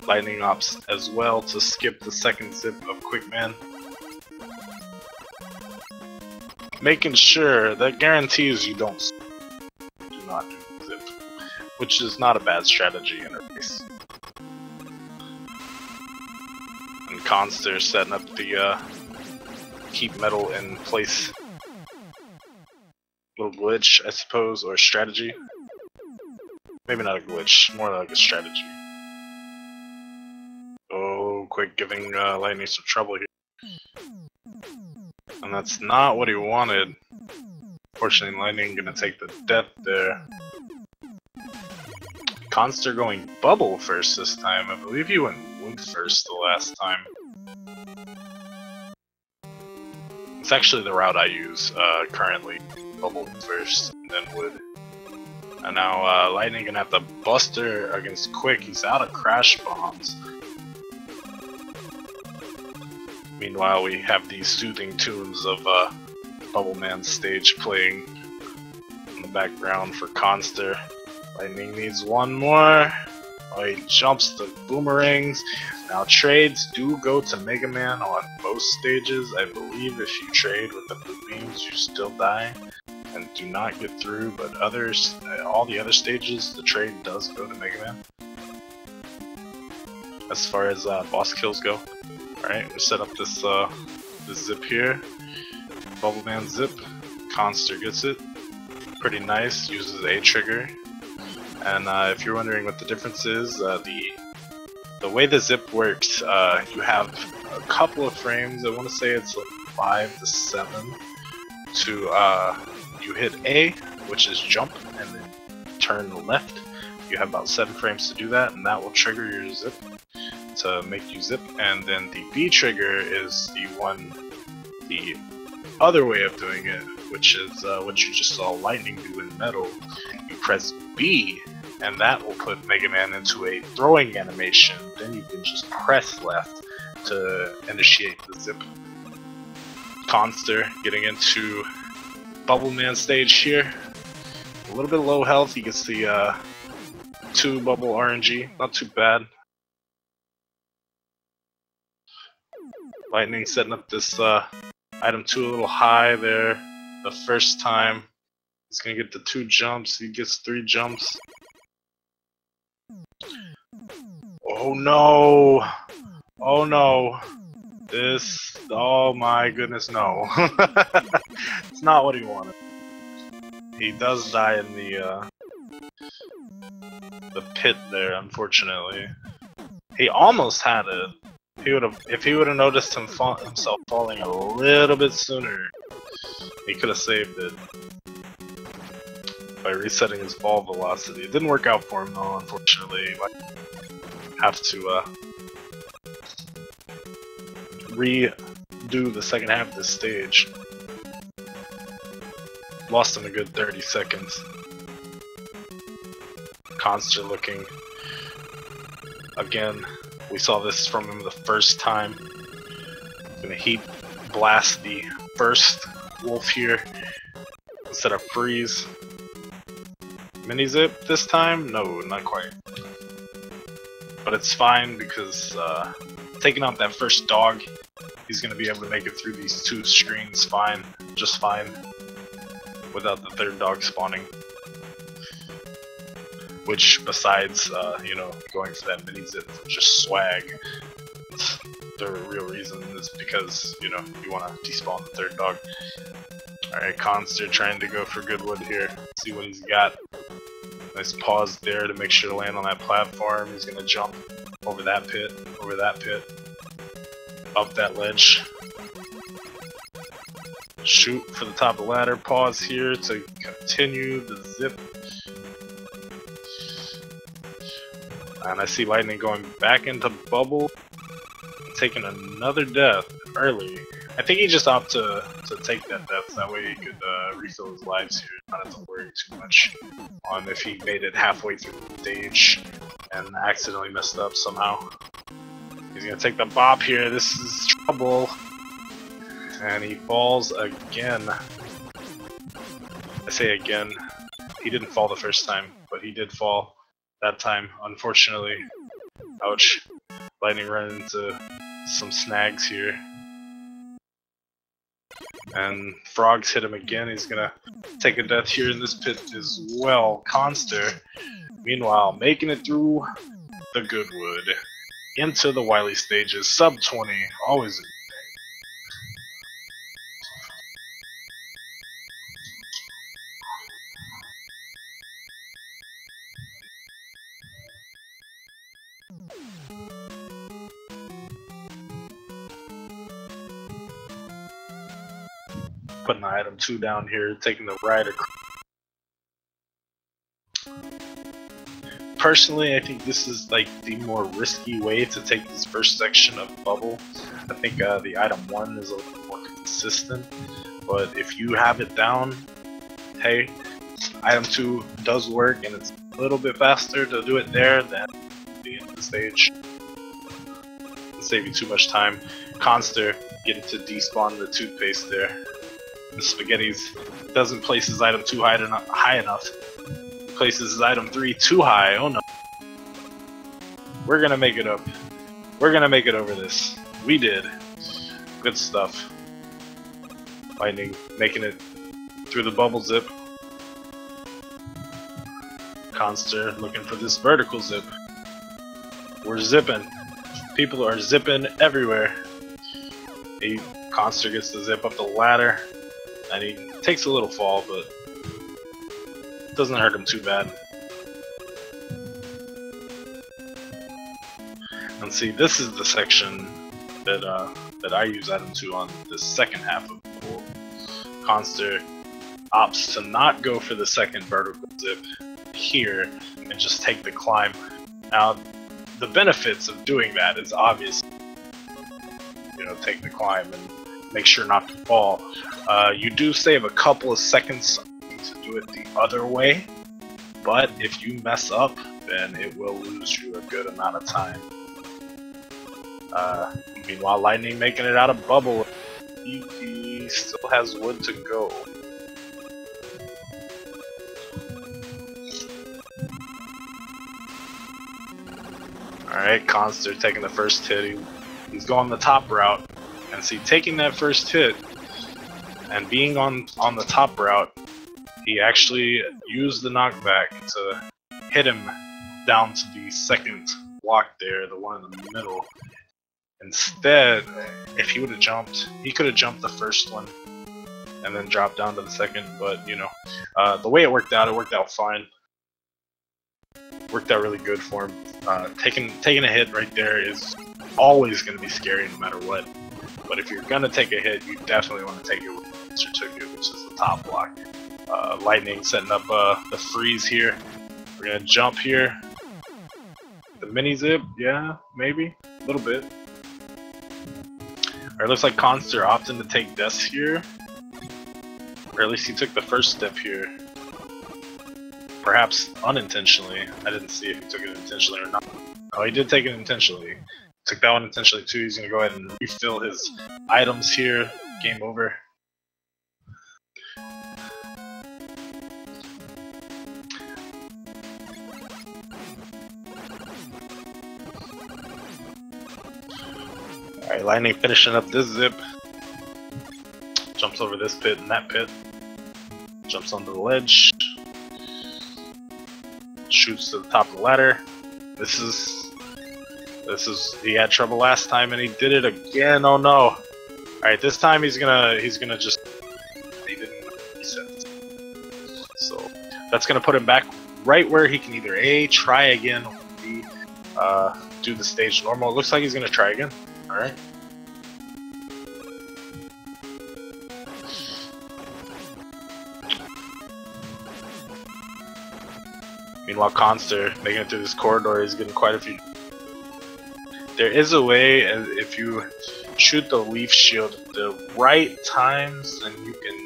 Speaker 1: Lightning ops as well to skip the second zip of Quickman. Making sure that guarantees you do not do zip, which is not a bad strategy in a race. And Khanster setting up the keep metal in place little glitch, I suppose, or strategy. Maybe not a glitch, more like a strategy. Oh, Quick giving Lightning some trouble here. And that's not what he wanted. Fortunately, Lightning gonna take the death there. Khanster going bubble first this time. I believe he went wood first the last time. It's actually the route I use currently. Bubble first, and then wood. And now Lightning gonna have to buster against Quick. He's out of crash bombs. Meanwhile, we have these soothing tunes of Bubble Man's stage playing in the background for Khanster. Lightning needs one more. Oh, he jumps the boomerangs. Now trades do go to Mega Man on most stages. I believe if you trade with the blue beams, you still die and do not get through. But others, all the other stages, the trade does go to Mega Man. As far as boss kills go. Alright, we set up this this zip here. Bubble Man zip. Khanster gets it. Pretty nice. Uses a trigger. And if you're wondering what the difference is, the way the zip works, you have a couple of frames. I want to say it's like 5 to 7 to you hit A, which is jump, and then turn left. You have about 7 frames to do that, and that will trigger your zip to make you zip. And then the B trigger is the other way of doing it, which is what you just saw Lightning do in Metal. You press B, and that will put Mega Man into a throwing animation. Then you can just press left to initiate the zip. Khanster getting into Bubble Man stage here. A little bit low health. He gets the 2 bubble RNG. Not too bad. Lightning setting up this item 2 a little high there the first time. He's gonna get the 2 jumps. He gets 3 jumps. Oh no! Oh no! This, oh my goodness, no. It's not what he wanted. He does die in the pit there, unfortunately. He almost had it. If he would have noticed himself falling a little bit sooner, he could have saved it by resetting his ball velocity. It didn't work out for him though, unfortunately. Have to redo the second half of this stage. Lost him a good 30 seconds. Khanster looking again. We saw this from him the first time. Gonna heat blast the first wolf here instead of freeze. Mini zip this time? No, not quite. But it's fine because taking out that first dog, he's gonna be able to make it through these 2 screens fine, just fine, without the 3rd dog spawning. Which, besides, you know, going for that mini zip for just swag, the real reason is because, you know, you want to despawn the 3rd dog. Alright, Khanster trying to go for Goodwood here. See what he's got. Nice pause there to make sure to land on that platform. He's gonna jump over that pit, up that ledge. Shoot for the top of the ladder. Pause here to continue the zip. And I see Lightning going back into bubble, taking another death early. I think he just opted to take that death, that way he could refill his lives here, not have to worry too much on if he made it halfway through the stage and accidentally messed up somehow. He's gonna take the bop here, this is trouble. And he falls again. I say again, he didn't fall the first time, but he did fall that time, unfortunately. Ouch. Lightning ran into some snags here. And Frogs hit him again, he's gonna take a death here in this pit as well. Khanster, meanwhile, making it through the Goodwood into the Wily stages, sub 20, always a putting the item 2 down here, taking the rider. Personally, I think this is like the more risky way to take this first section of Bubble. I think the item 1 is a little more consistent, but if you have it down, hey, item 2 does work and it's a little bit faster to do it there than the end of the stage. It'll save you too much time. Khanster getting to despawn the toothpaste there. The Spaghetti's doesn't place his item 2 high enough. Places his item 3 too high. Oh no. We're gonna make it up. We're gonna make it over this. We did. Good stuff. Lightning making it through the bubble zip. Khanster looking for this vertical zip. We're zipping. People are zipping everywhere. Khanster gets the zip up the ladder. And he takes a little fall, but it doesn't hurt him too bad. And see, this is the section that I use item 2 on the second half of the pool. Khanster opts to not go for the second vertical zip here and just take the climb. Now, the benefits of doing that is obvious. You know, take the climb and make sure not to fall. You do save a couple of seconds to do it the other way, but if you mess up, then it will lose you a good amount of time. Meanwhile, Lightning making it out of Bubble. He still has wood to go. Alright, Khanster taking the first hit. He's going the top route. And see, taking that first hit and being on the top route, he actually used the knockback to hit him down to the second block there, the one in the middle. Instead, if he would have jumped, he could have jumped the first one and then dropped down to the second, but you know, the way it worked out fine. Worked out really good for him. Taking a hit right there is always going to be scary no matter what. But if you're going to take a hit, you definitely want to take it with Khanster took it, which is the top block. Lightning setting up the freeze here. We're going to jump here. The mini zip, yeah, maybe. A little bit. Or it looks like Khanster opting to take deaths here. Or at least he took the first step here. Perhaps unintentionally. I didn't see if he took it intentionally or not. Oh, he did take it intentionally. Took that one intentionally too. He's gonna go ahead and refill his items here. Game over. Alright, Lightning finishing up this zip. Jumps over this pit and that pit. Jumps onto the ledge. Shoots to the top of the ladder. This is he had trouble last time and he did it again. Oh no. Alright, this time he's gonna just he didn't reset. So that's gonna put him back right where he can either A, try again, or B, do the stage normal. It looks like he's gonna try again. Alright. Meanwhile, Khanster making it through this corridor is getting quite a few. There is a way, if you shoot the leaf shield at the right times, and you can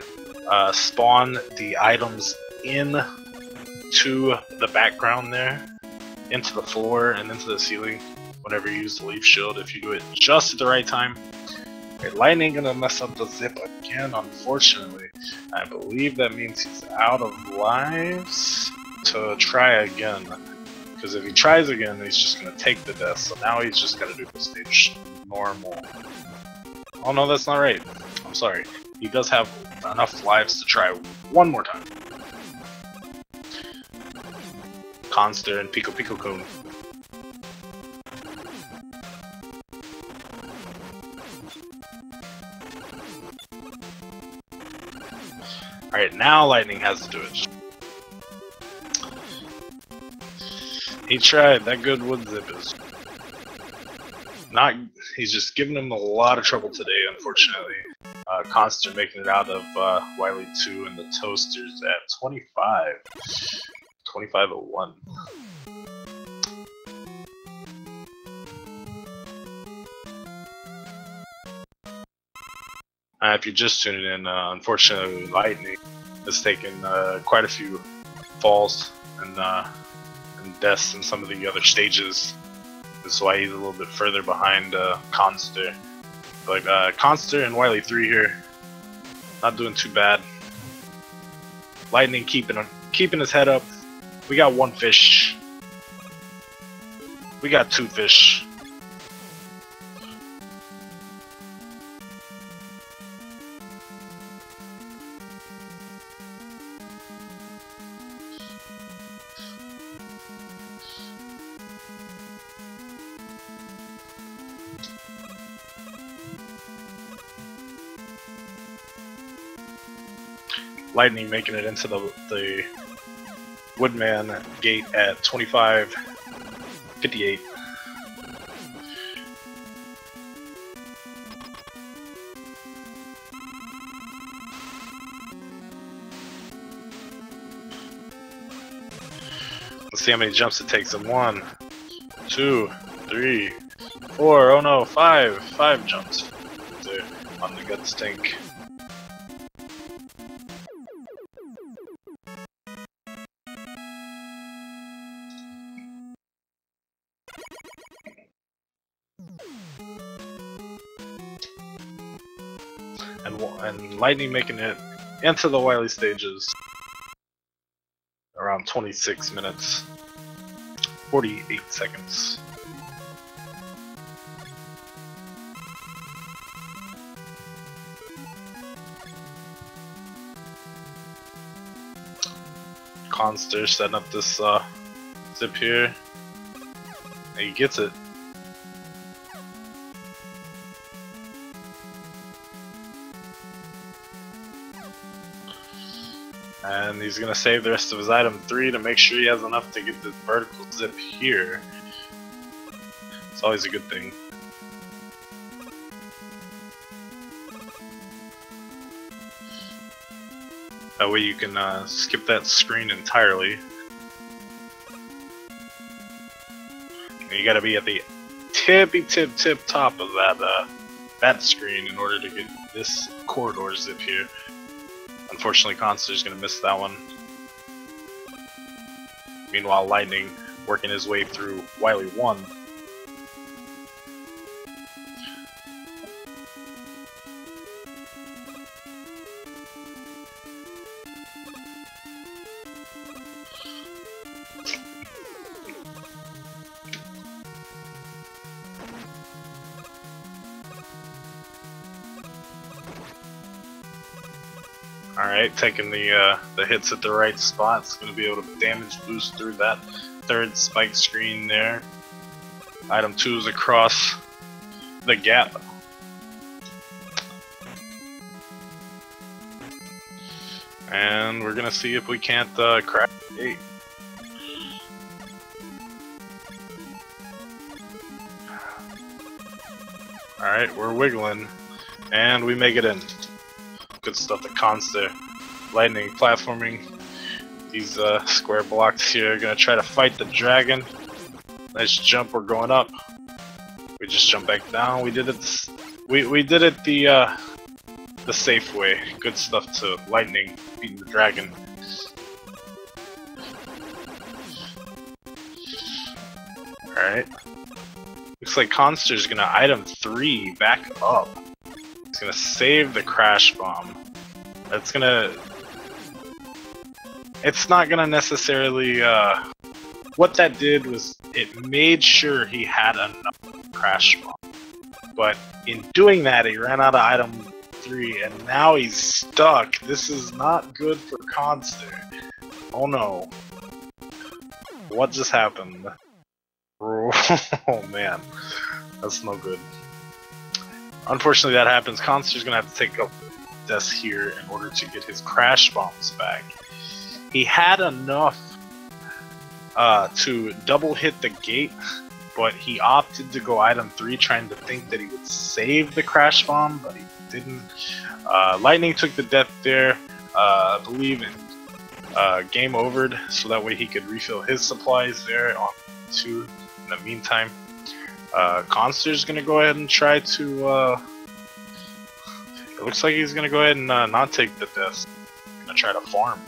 Speaker 1: spawn the items in to the background there, into the floor and into the ceiling whenever you use the leaf shield. If you do it just at the right time. Okay, Lightning gonna mess up the zip again, unfortunately. I believe that means he's out of lives to try again. Because if he tries again, he's just gonna take the death. So now he's just gotta do the stage normal. Oh no, that's not right. I'm sorry. He does have enough lives to try one more time. Khanster and Pico Pico Cone. Alright, now Lightning has to do it. He tried. That good wood zip is not. He's just giving him a lot of trouble today, unfortunately. Khanster making it out of Wily 2 and the Toasters at 25. 2501. If you're just tuning in, unfortunately, Lightning has taken quite a few falls and deaths in some of the other stages. That's why he's a little bit further behind Khanster. But Khanster and Wily 3 here, not doing too bad. Lightning keeping his head up. We got one fish. We got two fish. Lightning making it into the Woodman gate at 25:58. Let's see how many jumps it takes him. 1, 2, 3, 4. Oh no, 5. 5 jumps there on the gut stink. And Lightning making it into the Wily stages around 26 minutes, 48 seconds. Khanster setting up this zip here. And he gets it. And he's gonna save the rest of his item 3 to make sure he has enough to get this vertical zip here. It's always a good thing. That way you can skip that screen entirely. And you gotta be at the tip top of that screen in order to get this corridor zip here. Unfortunately, Khanster's gonna miss that one. Meanwhile, Lightning working his way through Wily 1. Alright, taking the hits at the right spot. It's going to be able to damage boost through that third spike screen there. Item 2 is across the gap. And we're going to see if we can't crack the gate. Alright, we're wiggling. And we make it in. Good stuff to Khanster. Lightning platforming these square blocks here. Gonna try to fight the dragon. Nice jump, we're going up. We just jump back down. We did we did it the safe way. Good stuff to Lightning beating the dragon. Alright. Looks like Khanster's gonna item 3 back up. He's gonna save the crash bomb. That's gonna... It's not gonna necessarily, what that did was it made sure he had enough crash bomb. But in doing that, he ran out of item 3, and now he's stuck. This is not good for Khanster. Oh no. What just happened? Oh man. That's no good. Unfortunately that happens. Khanster's gonna have to take up deaths here in order to get his crash bombs back. He had enough to double hit the gate, but he opted to go item 3 trying to think that he would save the crash bomb, but he didn't. Lightning took the death there, I believe, and game overed, so that way he could refill his supplies there on 2 in the meantime. Khanster's gonna go ahead and try to, it looks like he's gonna go ahead and not take the deaths. He's gonna try to farm.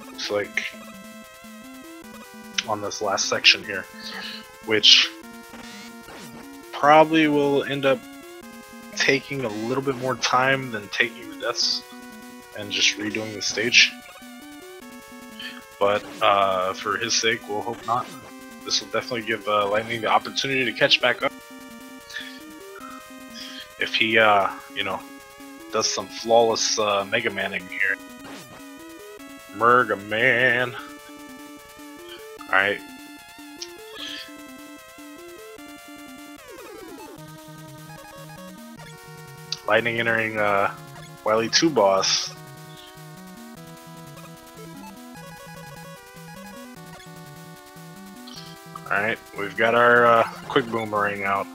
Speaker 1: Looks like on this last section here, which probably will end up taking a little bit more time than taking the deaths and just redoing the stage. But for his sake, we'll hope not. This will definitely give Lightning the opportunity to catch back up. If he, you know, does some flawless Mega Manning here. Mega Man. Alright. Lightning entering Wily 2 boss. Alright, we've got our quick boomerang out.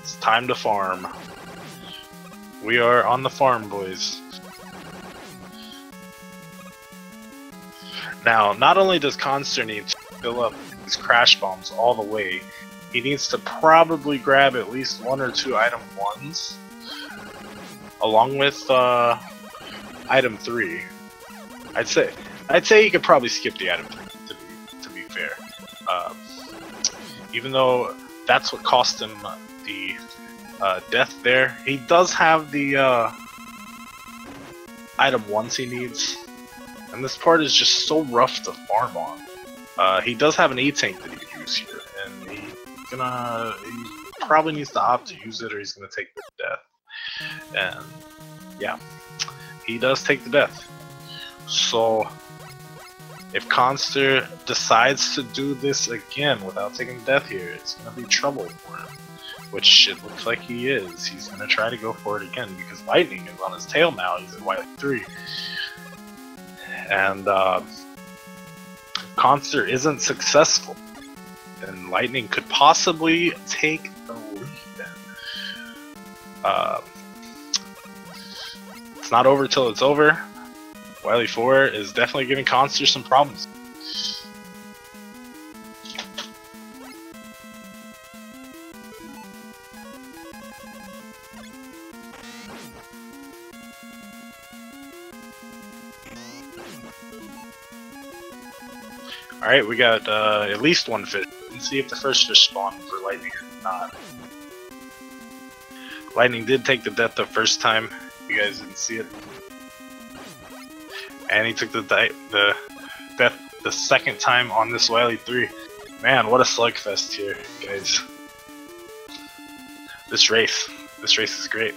Speaker 1: It's time to farm. We are on the farm, boys. Now, not only does Khanster need to fill up his crash bombs all the way, he needs to probably grab at least 1 or 2 item 1s, along with item 3. I'd say he could probably skip the item 3 to be fair. Even though that's what cost him the death there, he does have the item 1s he needs. And this part is just so rough to farm on. He does have an E-tank that he could use here, and he probably needs to opt to use it or he's gonna take the death. And yeah, he does take the death. So if Khanster decides to do this again without taking death here, it's gonna be trouble for him. Which it looks like he is. He's gonna try to go for it again because Lightning is on his tail now. He's at Wily 3. And Khanster isn't successful, and Lightning could possibly take the lead. It's not over till it's over. Wily 4 is definitely giving Khanster some problems. Alright, we got at least 1 fish. Let's see if the first fish spawned for Lightning or not. Lightning did take the death the first time. You guys didn't see it. And he took the death the second time on this Wily 3. Man, what a slugfest here, guys. This race is great.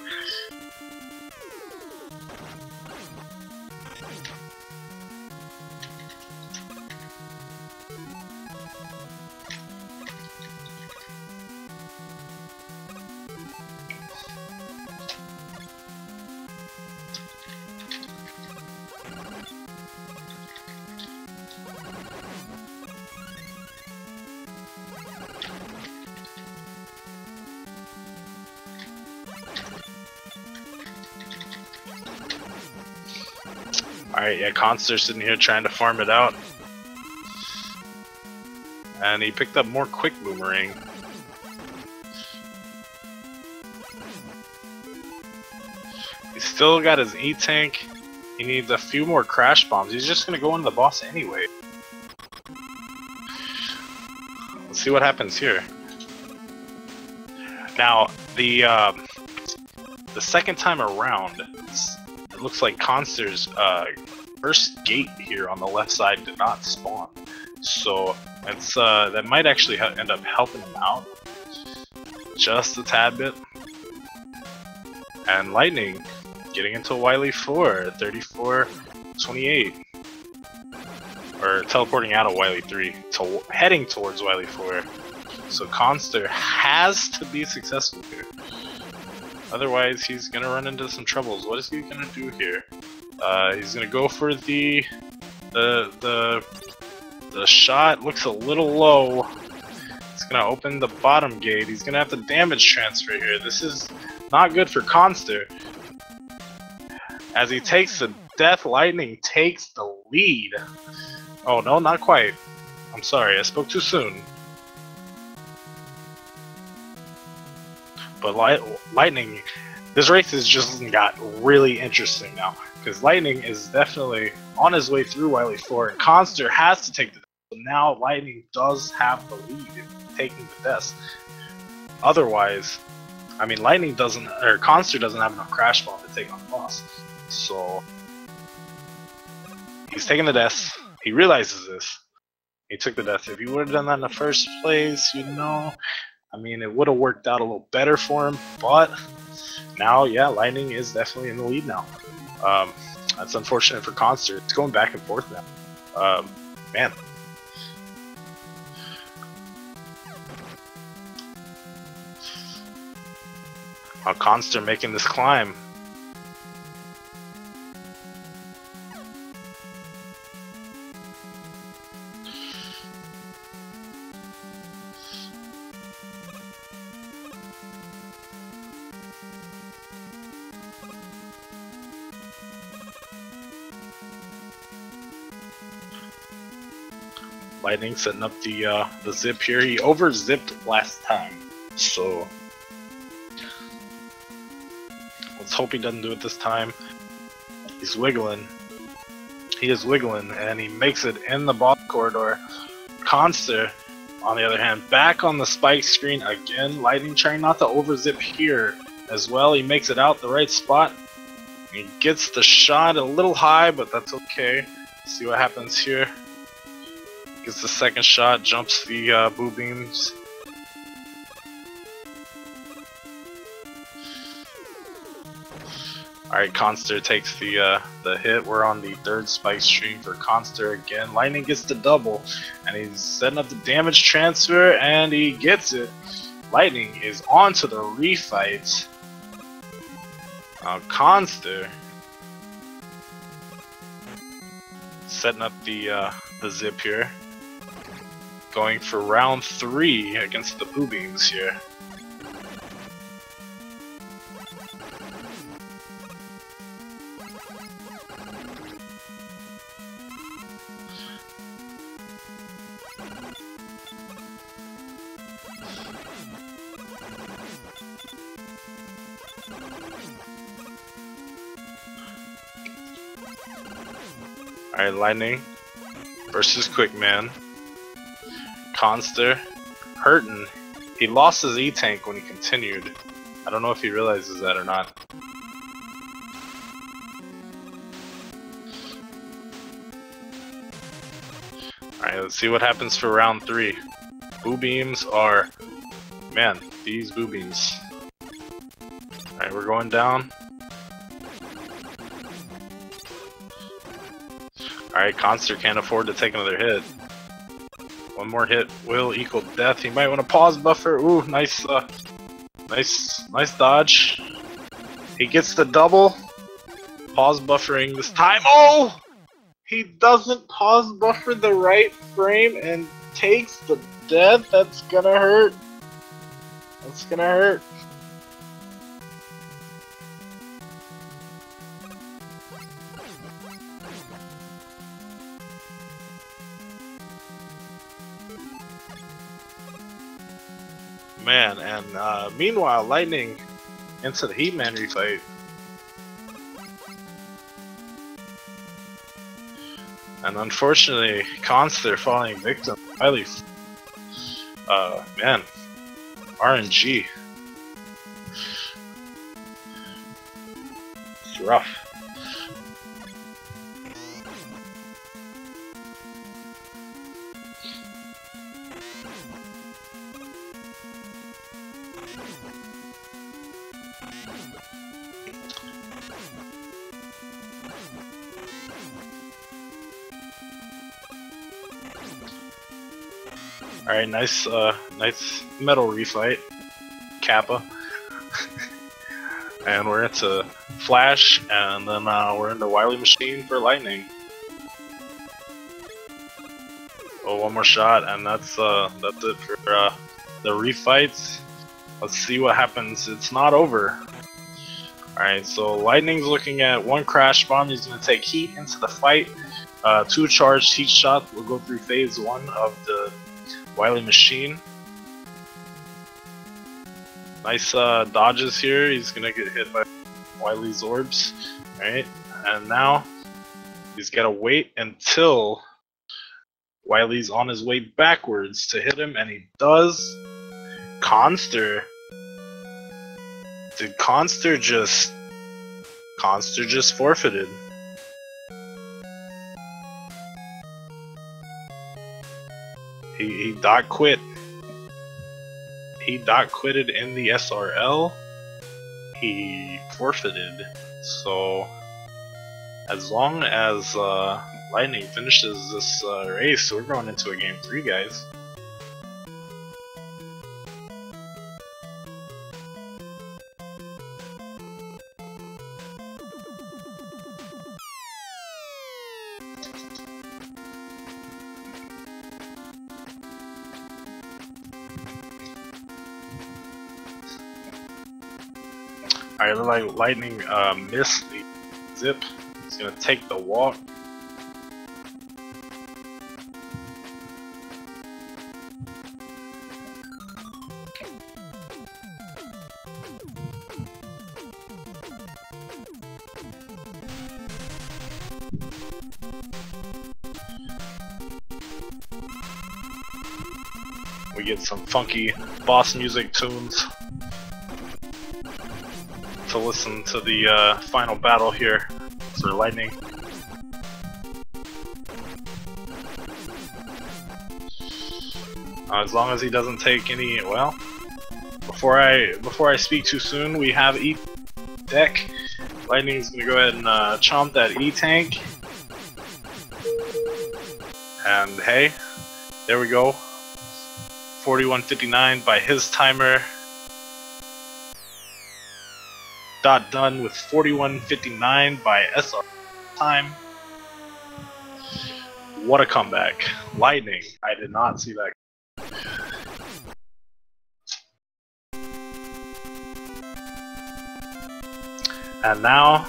Speaker 1: Alright, yeah, Khanster's sitting here trying to farm it out. And he picked up more quick boomerang. still got his E-Tank. He needs a few more crash bombs. He's just gonna go into the boss anyway. Let's see what happens here. Now, the second time around, it looks like Khanster's first gate here on the left side did not spawn. So it's that might actually end up helping him out just a tad bit. And Lightning getting into Wily 4 at 34-28. Or teleporting out of Wily 3, heading towards Wily 4. So Khanster has to be successful here. Otherwise, he's gonna run into some troubles. What is he gonna do here? He's gonna go for the shot. Looks a little low. It's gonna open the bottom gate. He's gonna have to damage transfer here. This is not good for Khanster. As he takes the death, Lightning takes the lead. Oh no, not quite. I'm sorry, I spoke too soon. But Lightning, this race has just got really interesting now. Because Lightning is definitely on his way through Wily 4, and Khanster has to take the death. So now Lightning does have the lead in taking the death. Otherwise, I mean, Lightning doesn't, or Khanster doesn't have enough crash bomb to take on the boss. So he's taking the death. He realizes this. He took the death. If he would have done that in the first place, you know, I mean, it would have worked out a little better for him. But now, yeah, Lightning is definitely in the lead now. That's unfortunate for Khanster. It's going back and forth now. Man. Khanster making this climb. Lightning setting up the zip here. He over zipped last time, so let's hope he doesn't do it this time. He's wiggling. He is wiggling, and he makes it in the boss corridor. Khanster, on the other hand, back on the spike screen again. Lightning trying not to over zip here as well. He makes it out the right spot. He gets the shot a little high, but that's okay. See what happens here. Gets the second shot, jumps the boo beams. Alright, Khanster takes the hit. We're on the third spike stream for Khanster again. Lightning gets the double, and he's setting up the damage transfer, and he gets it. Lightning is on to the refight. Khanster setting up the zip here. Going for round 3 against the boo beams here. Alright, Lightning versus Quickman. Khanster hurting. He lost his E-Tank when he continued. I don't know if he realizes that or not. Alright, let's see what happens for round 3. Boo beams are... Man, these boo beams. Alright, we're going down. Alright, Khanster can't afford to take another hit. One more hit will equal death. He might want to pause buffer. Ooh, nice dodge. He gets the double. Pause buffering this time. Oh! He doesn't pause buffer the right frame and takes the death. That's gonna hurt. That's gonna hurt. Man, and meanwhile, Lightning into the Heatman refight. And unfortunately, Khanster falling victim. Highly, man, RNG. It's rough. Alright, nice metal refight. Kappa. And we're into Flash, and then we're into Wily Machine for Lightning. Oh, one more shot, and that's it for the refights. Let's see what happens. It's not over. Alright, so Lightning's looking at one crash bomb. He's going to take heat into the fight. 2 charged heat shots will go through phase 1 of the Wily Machine. Nice dodges here. He's gonna get hit by Wily's orbs. Alright, and now he's gotta wait until Wily's on his way backwards to hit him, and he does. Khanster. Did Khanster just forfeited? He dot quit. He dot quitted in the SRL. He forfeited. So as long as Lightning finishes this race, we're going into a game 3, guys. Alright, look like Lightning missed the zip. He's gonna take the walk. We get some funky boss music tunes to listen to the final battle here for Lightning. As long as he doesn't take any, well, before I speak too soon, we have E deck. Lightning's gonna go ahead and chomp that E tank, and hey, there we go. 41:59 by his timer. Dot done with 41:59 by SR time. What a comeback. Lightning. I did not see that. And now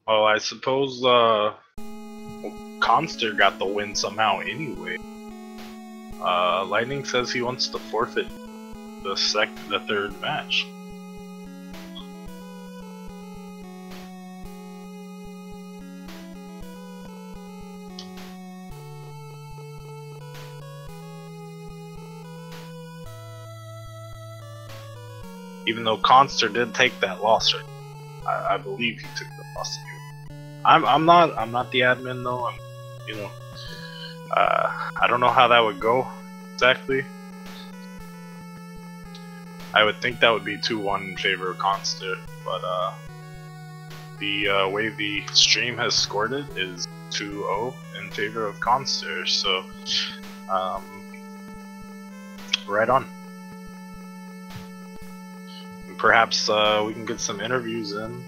Speaker 1: well, I suppose Khanster got the win somehow anyway. Lightning says he wants to forfeit the third match. Even though Khanster did take that loss, right? I believe he took the loss. I'm not the admin though. You know. I don't know how that would go exactly. I would think that would be 2-1 in favor of Khanster, but the way the stream has scored it is 2-0 in favor of Khanster, so right on. Perhaps we can get some interviews in.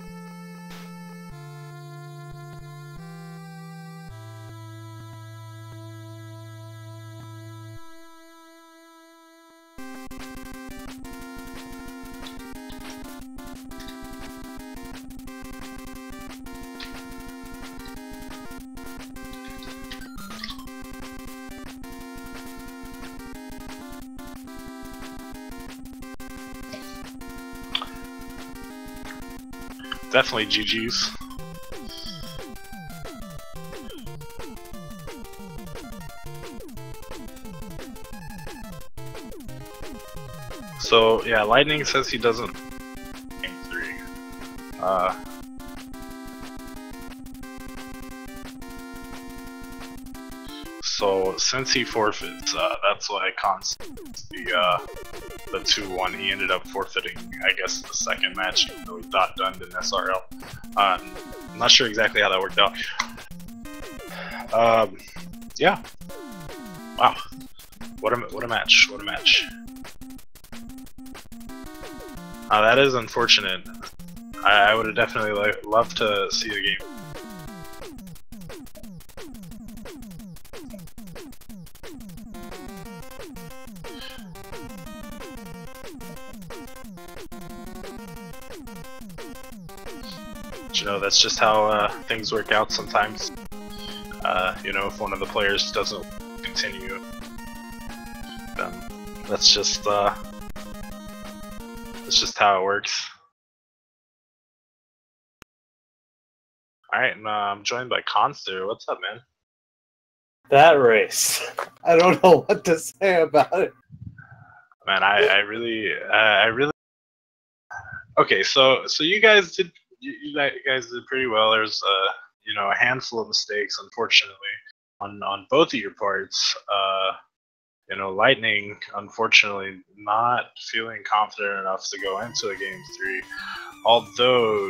Speaker 1: definitely GG's. So yeah, Lightning says he doesn't game 3. So since he forfeits, that's why Khanster the 2-1. He ended up forfeiting, I guess, the second match, even though he thought done in SRL. I'm not sure exactly how that worked out. Yeah. Wow. What a match. What a match. That is unfortunate. I would have definitely loved to see the game. But, you know, that's just how things work out sometimes. You know, if one of the players doesn't continue, then that's just how it works. Alright, and I'm joined by Khanster. What's up, man?
Speaker 2: That race. I don't know what to say about it.
Speaker 1: Man, I really okay, so you guys did pretty well. There's you know, a handful of mistakes, unfortunately, on both of your parts. You know, Lightning, unfortunately, not feeling confident enough to go into a game 3. Although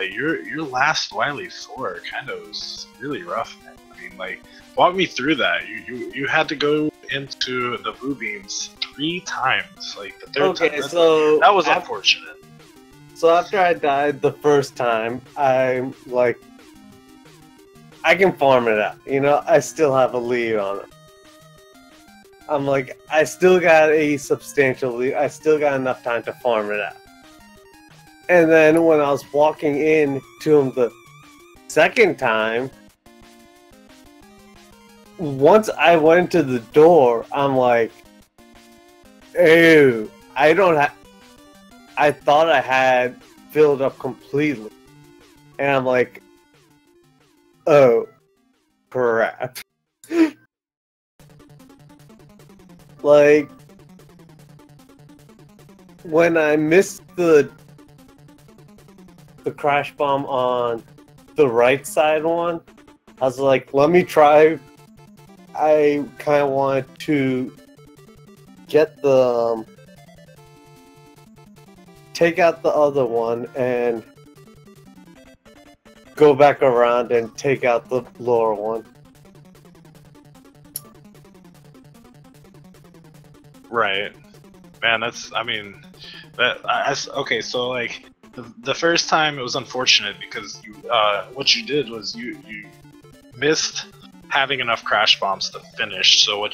Speaker 1: your last Wily 4 kind of was really rough, man. I mean, like, walk me through that. You had to go into the blue beams 3 times, like the third time.
Speaker 2: So
Speaker 1: that was unfortunate.
Speaker 2: So after I died the first time, I'm like, I can farm it out. You know, I still have a lead on it. I'm like, I still got a substantial lead. I still got enough time to farm it out. And then when I was walking in to him the second time, once I went to the door, I'm like, ew, I thought I had filled up completely. And I'm like, oh, crap. Like, when I missed the crash bomb on the right side one, I was like, let me try. I kind of wanted to get the take out the other one and go back around and take out the lower one.
Speaker 1: Right, man. That's, I mean, okay. So like, the first time it was unfortunate because you, what you did was you missed having enough crash bombs to finish. So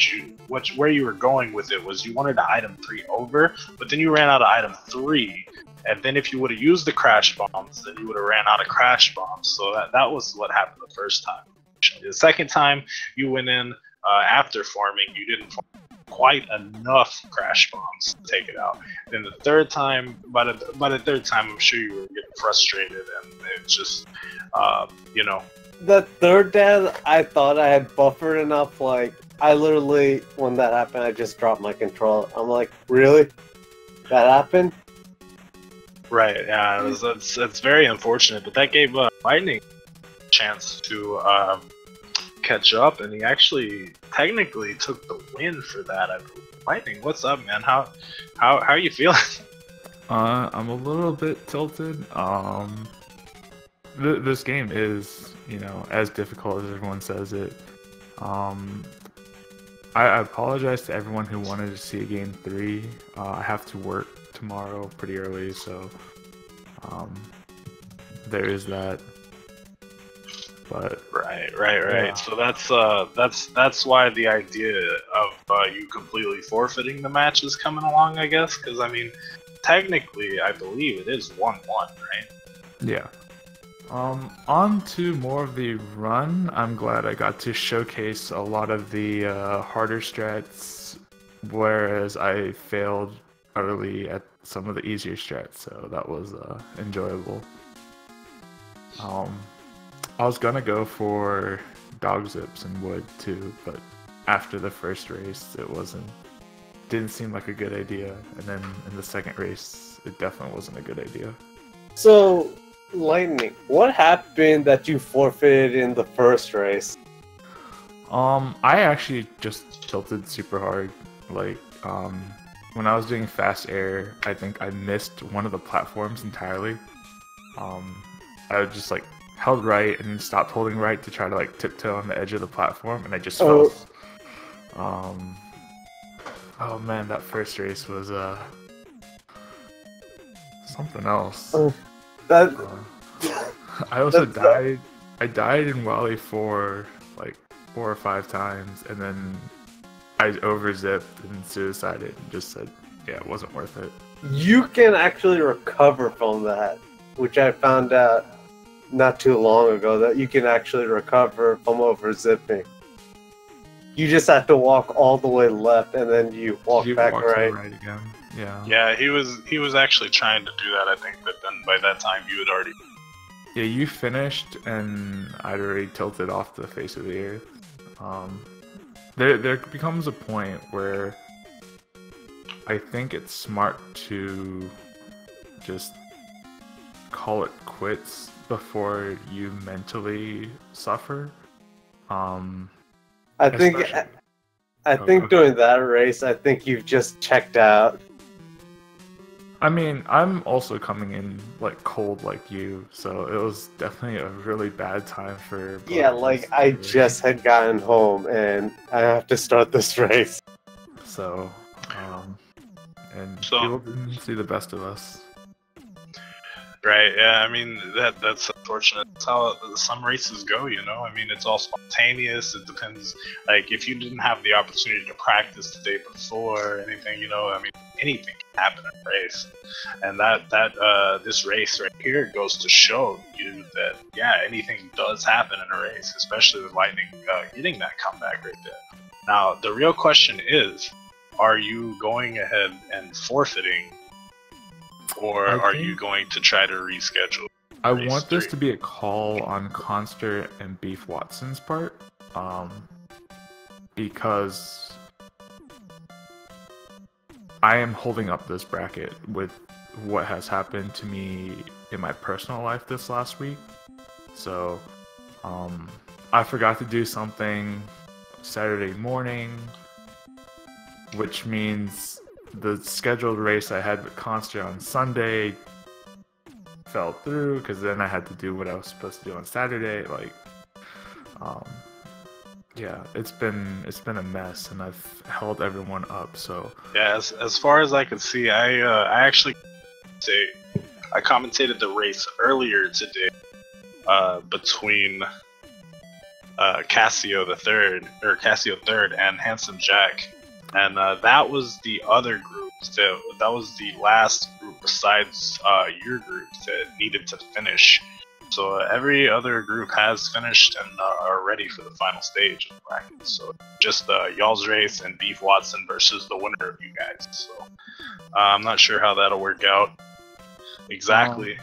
Speaker 1: where you were going with it was you wanted to item 3 over, but then you ran out of item 3, and then if you would have used the crash bombs, then you would have ran out of crash bombs. So that was what happened the first time. The second time you went in after farming, you didn't farm quite enough crash bombs to take it out. Then the third time, by the third time, I'm sure you were getting frustrated, and it just, you know.
Speaker 2: The third death, I thought I had buffered enough. Like, I literally, when that happened, I just dropped my control. I'm like, really? That happened?
Speaker 1: Right. Yeah. It's very unfortunate, but that gave Lightning a chance to catch up, and he actually technically took the win for that. I believe. Lightning, what's up, man? How are you feeling?
Speaker 3: I'm a little bit tilted. This game is, you know, as difficult as everyone says it. I apologize to everyone who wanted to see a game 3. I have to work tomorrow pretty early, so there is that. But
Speaker 1: right. Yeah. So that's why the idea of you completely forfeiting the match is coming along, I guess. Because I mean, technically, I believe it is 1-1, right?
Speaker 3: Yeah. On to more of the run. I'm glad I got to showcase a lot of the harder strats, whereas I failed early at some of the easier strats. So that was enjoyable. I was gonna go for dog zips and wood too, but after the first race, didn't seem like a good idea. And then in the second race, it definitely wasn't a good idea.
Speaker 2: So, Lightning, what happened that you forfeited in the first race?
Speaker 3: I actually just tilted super hard. Like, when I was doing fast air, I think I missed one of the platforms entirely. I just like held right and then stopped holding right to try to like tiptoe on the edge of the platform, and I just fell. Oh man, that first race was something else. I also died. I died in Wally 4 like 4 or 5 times, and then I overzipped and suicided and just said, yeah, it wasn't worth it.
Speaker 2: You can actually recover from that, which I found out not too long ago, that you can actually recover from overzipping. You just have to walk all the way left, and then you walk back right.
Speaker 3: Right again. Yeah.
Speaker 1: Yeah, he was actually trying to do that, I think, but then by that time you had already.
Speaker 3: Yeah, you finished, and I'd already tilted off the face of the earth. There becomes a point where I think it's smart to just call it quits before you mentally suffer.
Speaker 2: I think during that race, I think you've just checked out.
Speaker 3: I mean, I'm also coming in like cold like you, so it was definitely a really bad time for.
Speaker 2: Yeah, like I just had gotten home and I have to start this race.
Speaker 3: So, people didn't see the best of us.
Speaker 1: Right, yeah, I mean, that's unfortunate. That's how some races go, you know? I mean, it's all spontaneous. It depends. Like, if you didn't have the opportunity to practice the day before or anything, you know, I mean, anything can happen in a race. And this race right here goes to show you that, yeah, anything does happen in a race, especially with Lightning getting that comeback right there. Now, the real question is, are you going ahead and forfeiting, or are you going to try to reschedule?
Speaker 3: I want this to be a call on Khanster and Beef Watson's part, because I am holding up this bracket with what has happened to me in my personal life this last week. So, I forgot to do something Saturday morning, which means the scheduled race I had with Khanster on Sunday fell through, because then I had to do what I was supposed to do on Saturday. Like, yeah, it's been a mess, and I've held everyone up. So
Speaker 1: yeah, as far as I could see, I actually I commentated the race earlier today between Cassio third and Handsome Jack. And that was the other group. That was the last group besides your group that needed to finish. So every other group has finished and are ready for the final stage of the bracket. So just y'all's race and Beef Watson versus the winner of you guys. So I'm not sure how that'll work out exactly.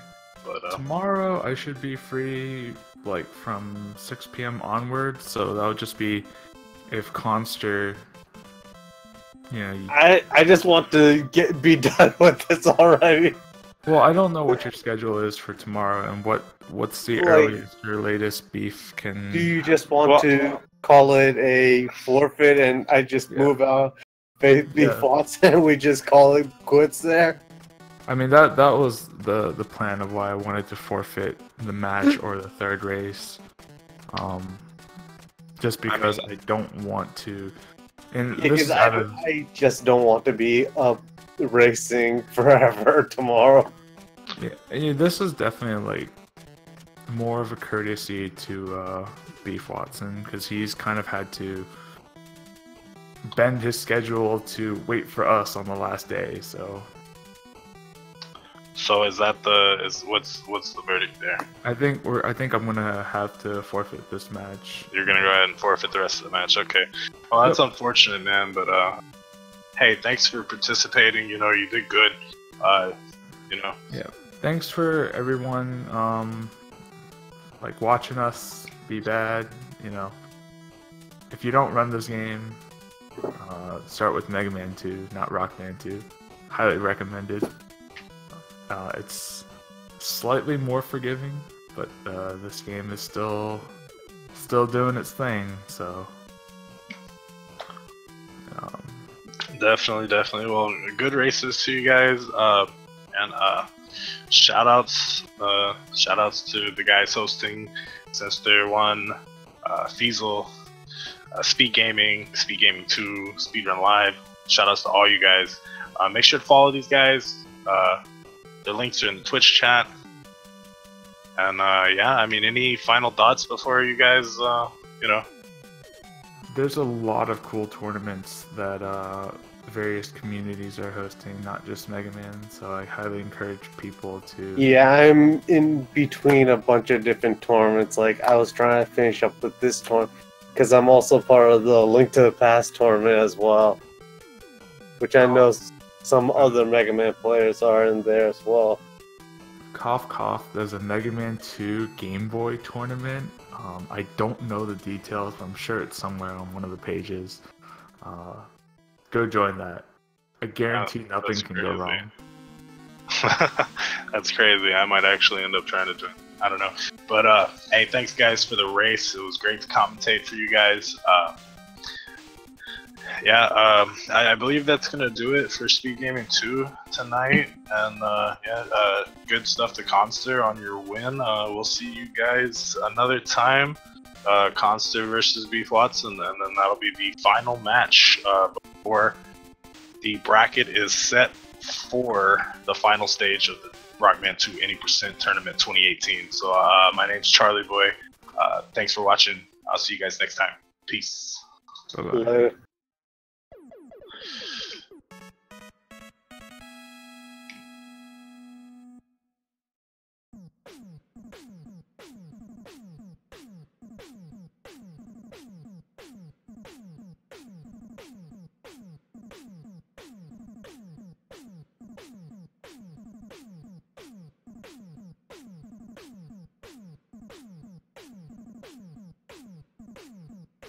Speaker 1: But
Speaker 3: tomorrow I should be free like from 6 p.m. onward. So that'll just be if Khanster. Yeah.
Speaker 2: I just want to be done with this already.
Speaker 3: Well, I don't know what your schedule is for tomorrow, and what's the earliest or latest Beef can.
Speaker 2: Do you just want to call it a forfeit, and I just move out Beef Watson, and we just call it quits there?
Speaker 3: I mean, that was the plan of why I wanted to forfeit the match or the third race, just because I don't want to. And
Speaker 2: because I just don't want to be up racing forever tomorrow.
Speaker 3: Yeah, this is definitely like more of a courtesy to Beef Watson, because he's kind of had to bend his schedule to wait for us on the last day. So
Speaker 1: is that what's the verdict there?
Speaker 3: I think I'm gonna have to forfeit this match.
Speaker 1: You're gonna go ahead and forfeit the rest of the match, okay? Well, that's unfortunate, man. But hey, thanks for participating. You know, you did good. You know.
Speaker 3: Yeah. Thanks for everyone. like watching us be bad, you know, if you don't run this game, start with Mega Man 2, not Rockman 2. Highly recommended. It's slightly more forgiving, but this game is still doing its thing. So
Speaker 1: definitely. Well, good races to you guys, and shoutouts to the guys hosting, since they're one, Fiesel, Speed Gaming 2, Speedrun Live. Shoutouts to all you guys. Make sure to follow these guys. Their links are in the Twitch chat. And yeah, I mean, any final thoughts before you guys, you know?
Speaker 3: There's a lot of cool tournaments that various communities are hosting, not just Mega Man. So I highly encourage people to.
Speaker 2: Yeah, I'm in between a bunch of different tournaments. Like, I was trying to finish up with this tournament because I'm also part of the Link to the Past tournament as well, which I know some other Mega Man players are in there as well.
Speaker 3: Cough cough, there's a Mega Man 2 Game Boy tournament. I don't know the details, but I'm sure it's somewhere on one of the pages. Go join that. I guarantee nothing can go wrong.
Speaker 1: That's crazy. I might actually end up trying to join. I don't know. But hey, thanks guys for the race. It was great to commentate for you guys. Yeah, I believe that's gonna do it for Speed Gaming 2 tonight. And yeah, good stuff to Khanster on your win. We'll see you guys another time. Khanster versus Beef Watson, and then that'll be the final match before the bracket is set for the final stage of the Rockman 2 80% Tournament 2018. So my name's Charlie Boy. Thanks for watching. I'll see you guys next time. Peace.
Speaker 3: Bye-bye.